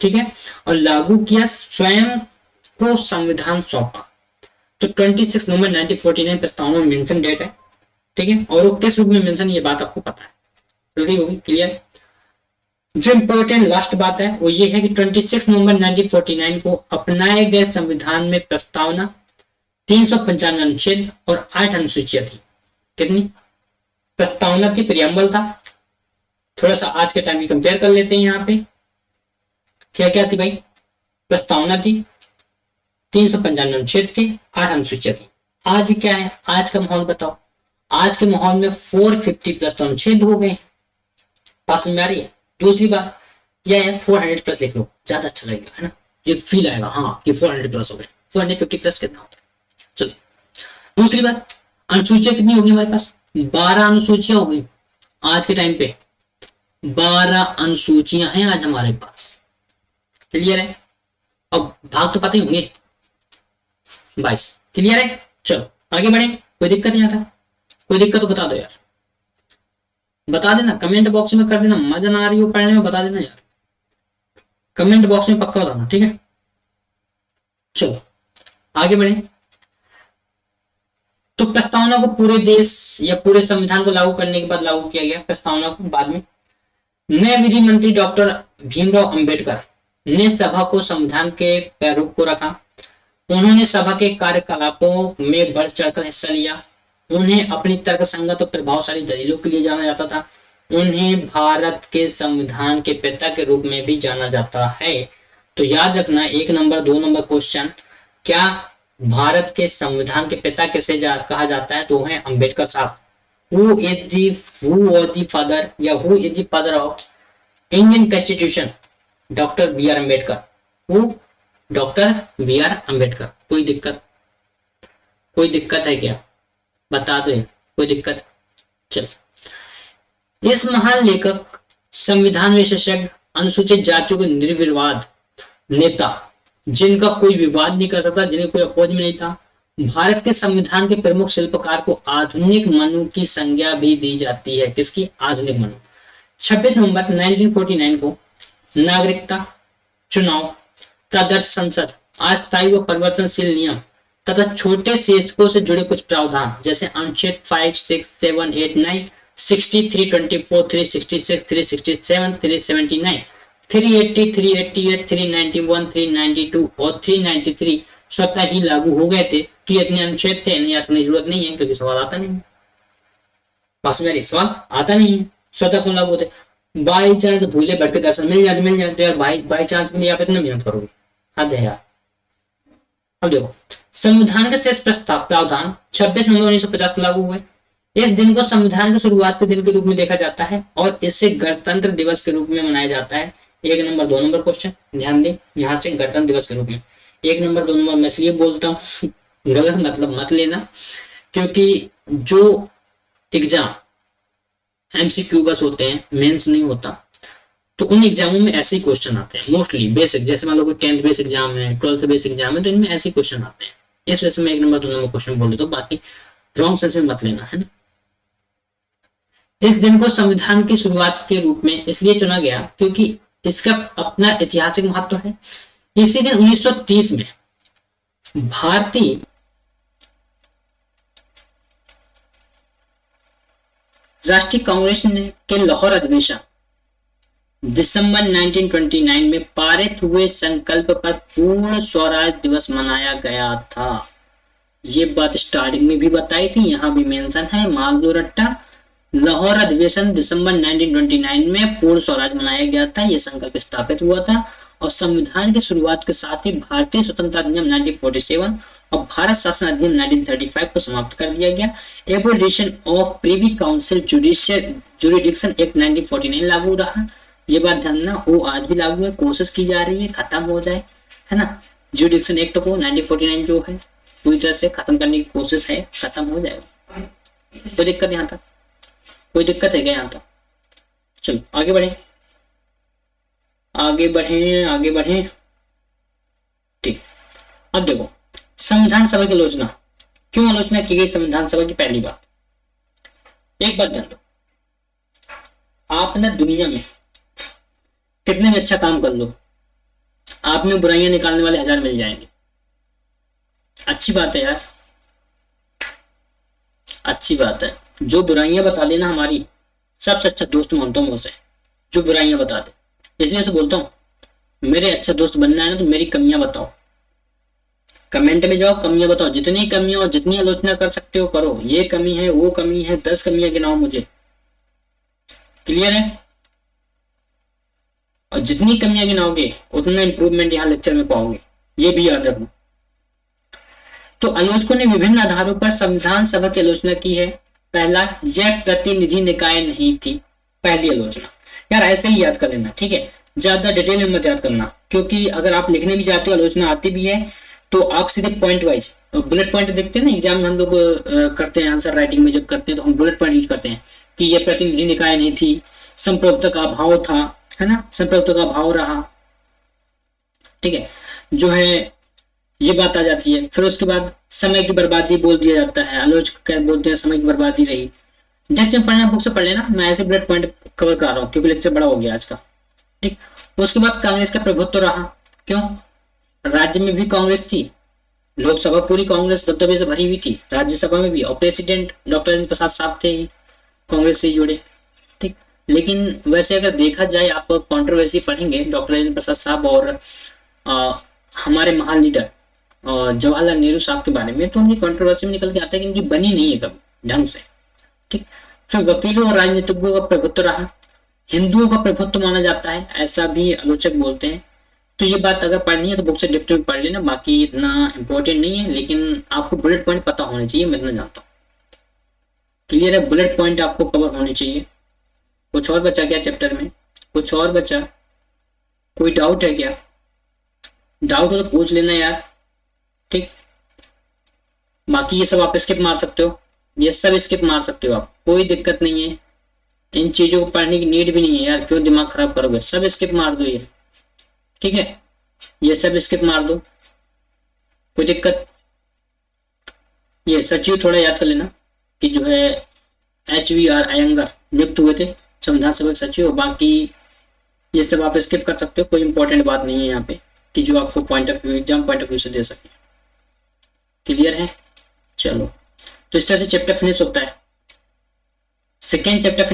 ठीक है, और लागू किया, स्वयं को संविधान सौंपा। तो 26 नवंबर 1949 प्रस्तावना में मेंशन डेट है, ठीक है, और वो किस रूप में मेंशन, ये बात आपको पता है, जल्दी होगी, क्लियर। जो इंपॉर्टेंट लास्ट बात है वो ये है कि 26 नवंबर 1949 को अपनाए गए संविधान में प्रस्तावना 395 अनुच्छेद और 8 अनुसूचियां थी। कितनी प्रस्तावना थी? प्रियम्बल था। थोड़ा सा आज के टाइम की कंपेयर कर लेते हैं, यहाँ पे क्या क्या थी भाई? प्रस्तावना थी, 395 अनुच्छेद थे, 8 अनुसूचियां थी। आज क्या है, आज का माहौल बताओ। आज के माहौल में 450+ अनुच्छेद हो गए, पास में आ रही है। दूसरी बात यह है 400+ लिख लो, ज्यादा अच्छा लगेगा, है ना, ये फील आएगा हाँ कि 400+ हो गए। 450+ कितना होता है? चलो दूसरी बात, अनुसूचियां कितनी होगी हमारे पास? 12 अनुसूचियां होगी आज के टाइम पे। 12 अनुसूचियां हैं आज हमारे पास। क्लियर है? अब भाग तो पता ही होंगे, 22। क्लियर है? चलो आगे बढ़े। कोई दिक्कत नहीं आता? कोई दिक्कत तो बता दो यार, बता देना कमेंट बॉक्स में कर देना। मजा ना आ रही हो पढ़ने में बता देना यार, कमेंट बॉक्स में पक्का बताना, ठीक है? चलो आगे बढ़े। तो प्रस्तावना को पूरे देश या पूरे संविधान को लागू करने के बाद लागू किया गया प्रस्तावना को बाद में। नए विधि मंत्री डॉक्टर भीमराव अंबेडकर ने सभा को संविधान के प्रारूप को रखा। उन्होंने सभा के कार्यकलापों में बढ़ चढ़कर हिस्सा लिया। उन्हें अपनी तर्कसंगत और प्रभावशाली दलीलों के लिए जाना जाता था। उन्हें भारत के संविधान के पिता के रूप में भी जाना जाता है। तो याद रखना 1 नंबर 2 नंबर क्वेश्चन, क्या भारत के संविधान के पिता किसे कहा जाता है? तो है अंबेडकर साहब। Who was the father या who is the father of Indian Constitution? Doctor B R Ambedkar. वो डॉक्टर बी आर अम्बेडकर। कोई दिक्कत है क्या? बता दो, कोई दिक्कत? चल, इस महान लेखक, संविधान विशेषज्ञ, अनुसूचित जातियों के निर्विवाद नेता, जिनका कोई विवाद नहीं कर सकता, जिन्हें कोई अपोज में नहीं था, भारत के संविधान के प्रमुख शिल्पकार को आधुनिक मनु की संज्ञा भी दी जाती है। किसकी? आधुनिक मनु। 26 नवंबर 1949 को नागरिकता, चुनाव, तदर्थ संसद, अस्थायी व परिवर्तनशील नियम तथा छोटे शीर्षकों से जुड़े कुछ प्रावधान जैसे अनुच्छेद 5, 6, 7, 8, 9, 60, 324, 366, 367, 379, 380, 388, 391, 392 और 393 स्वतः ही लागू हो गए थे। तो ये इतने अनुच्छेद थे, इन्हें याद करने की जरूरत नहीं है क्योंकि सवाल आता नहीं है। बस मेरी सवाल आता नहीं है, स्वतः क्यों लागू होते? बाई चांस भूले भटके दर्शन मिल जाए तो यार बाई चांस के लिए आप इतना मेहनत करोगे, हद है यार। अब देखो, संविधान के शेष प्रस्ताव प्रावधान 26 नवंबर 1950 को लागू हुए। इस दिन को संविधान की शुरुआत के दिन के रूप में देखा जाता है और इसे गणतंत्र दिवस के रूप में मनाया जाता है। 1 नंबर 2 नंबर क्वेश्चन ध्यान दें, यहाँ से गणतंत्र दिवस के रूप में 1 नंबर 2 नंबर मैं इसलिए बोलता हूँ, गलत मतलब मत लेना, क्योंकि जो एग्जाम MCQ बस होते हैं, मेंस नहीं होता, तो उन एग्जामों में ऐसे ही क्वेश्चन आते हैं मोस्टली बेसिक। जैसे मान लो कोई 10th बेस एग्जाम है, 12th बेस एग्जाम है, तो इनमें ऐसे क्वेश्चन आते हैं। इस वजह से मैं 1 नंबर 2 नंबर क्वेश्चन बोल देता हूँ, बाकी रॉन्ग सेंस में मत लेना, है ना। इस दिन को संविधान की शुरुआत के रूप में इसलिए चुना गया क्योंकि इसका अपना ऐतिहासिक महत्व है। इसी दिन 1930 में भारतीय राष्ट्रीय कांग्रेस के लाहौर अधिवेशन दिसंबर 1929 में पारित हुए संकल्प पर पूर्ण स्वराज दिवस मनाया गया था। ये बात स्टार्टिंग में भी बताई थी, यहां भी मेंशन है, माल रट्टा। लाहौर अधिवेशन दिसंबर 1929 में पूर्ण स्वराज मनाया गया था, यह संकल्प स्थापित हुआ था। और संविधान की शुरुआत के साथ ही भारतीय स्वतंत्रता अधिनियम 1947 और भारत शासन अधिनियम 1935 को समाप्त कर दिया गया। Abolition of privy council jurisdiction act 1949 लागू रहा। ये बात ध्यान देना, वो आज भी लागू है, कोशिश की जा रही है खत्म हो जाए, है ना। जुरिडिक्शन एक्ट को 1949 जो है पूरी तरह से खत्म करने की कोशिश है, खत्म हो जाएगा। कोई दिक्कत यहाँ तक? कोई दिक्कत है क्या यहाँ तक? चलो आगे बढ़े, आगे बढ़े। ठीक, अब देखो संविधान सभा की आलोचना, क्यों आलोचना की गई संविधान सभा की? पहली बात, एक बात ध्यान दो, आप ना दुनिया में कितने भी अच्छा काम कर लो, आप में बुराइयां निकालने वाले 1000 मिल जाएंगे। अच्छी बात है यार, अच्छी बात है। जो बुराइयां बता देना हमारी, सबसे अच्छा दोस्त मानता हूं उसे, जो बुराइयां बता दे। इसलिए से बोलता हूं, मेरे अच्छा दोस्त बनना है ना तो मेरी कमियां बताओ, कमेंट में जाओ, कमियां बताओ, जितनी कमियां और जितनी आलोचना कर सकते हो करो। ये कमी है, वो कमी है, 10 कमियां गिनाओ मुझे। क्लियर है? और जितनी कमियां गिनाओगे उतना इंप्रूवमेंट यहाँ लेक्चर में पाओगे, ये भी याद रखना। तो आलोचकों ने विभिन्न आधारों पर संविधान सभा की आलोचना की है। पहला, यह प्रतिनिधि निकाय नहीं थी, पहली आलोचना। यार ऐसे ही याद कर लेना, ठीक है, ज्यादा डिटेल में मत याद करना, क्योंकि अगर आप लिखने भी चाहते हो आलोचना आती भी है तो आप सीधे पॉइंट वाइज बुलेट पॉइंट देखते हैं ना, एग्जाम में हम लोग करते हैं, आंसर राइटिंग में जब करते हैं तो हम बुलेट पॉइंट यूज करते हैं कि ये प्रतिनिधि निकाय नहीं थी, संप्रभुत्व का अभाव था, है ना, संप्रभुत्व का अभाव रहा, ठीक है, जो है ये बात आ जाती है। फिर उसके बाद समय की बर्बादी बोल दिया जाता है, आलोचक क्या बोलते हैं, समय की बर्बादी रही। नेक्स्ट में पढ़ना, बुक से पढ़ लेना, मैं ऐसे बुलेट पॉइंट कवर करा रहा हूँ क्योंकि लेक्चर बड़ा हो गया आज का, ठीक। उसके बाद कांग्रेस का प्रभुत्व रहा, क्यों, राज्य में भी कांग्रेस थी, लोकसभा पूरी कांग्रेस दबदबे से भरी हुई थी, राज्यसभा में भी, और प्रेसिडेंट डॉक्टर राजेंद्र प्रसाद साहब थे कांग्रेस से जुड़े, ठीक। लेकिन वैसे अगर देखा जाए, आप कंट्रोवर्सी पढ़ेंगे डॉक्टर राजेंद्र प्रसाद साहब और हमारे महान लीडर जवाहरलाल नेहरू साहब के बारे में, तो उनकी कंट्रोवर्सी में निकल के आता है कि इनकी बनी नहीं है कभी ढंग से, ठीक। फिर वकीलों और राजनीतिज्ञों का प्रभुत्व रहा, हिंदुओं का प्रभुत्व माना जाता है, ऐसा भी आलोचक बोलते हैं। तो ये बात अगर पढ़नी है तो बुक से डिप्टी में पढ़ लेना, बाकी इतना इंपॉर्टेंट नहीं है, लेकिन आपको बुलेट पॉइंट पता होने चाहिए, मैं इतना जानता हूँ। क्लियर है, बुलेट पॉइंट आपको कवर होने चाहिए। कुछ और बचा क्या चैप्टर में, कुछ और बचा, कोई डाउट है क्या, डाउट हो तो पूछ लेना यार, ठीक। बाकी ये सब आप स्किप मार सकते हो, ये सब स्किप मार सकते हो आप, कोई दिक्कत नहीं है, इन चीजों को पढ़ने की नीड भी नहीं है यार, क्यों दिमाग खराब करोगे, सब स्किप मार दो ये, ठीक है, ये सब स्किप मार दो, कोई दिक्कत। ये सचिव थोड़ा याद कर लेना कि जो है HVR अयंगर नियुक्त हुए थे संविधान सभा के सचिव, और बाकी ये सब आप स्किप कर सकते हो, कोई इंपॉर्टेंट बात नहीं है यहाँ पे कि जो आपको point of view, exam point of view से दे सके। क्लियर है, चलो, तो इस तरह से चैप्टर फिनिश होता है, सेकेंड चैप्टर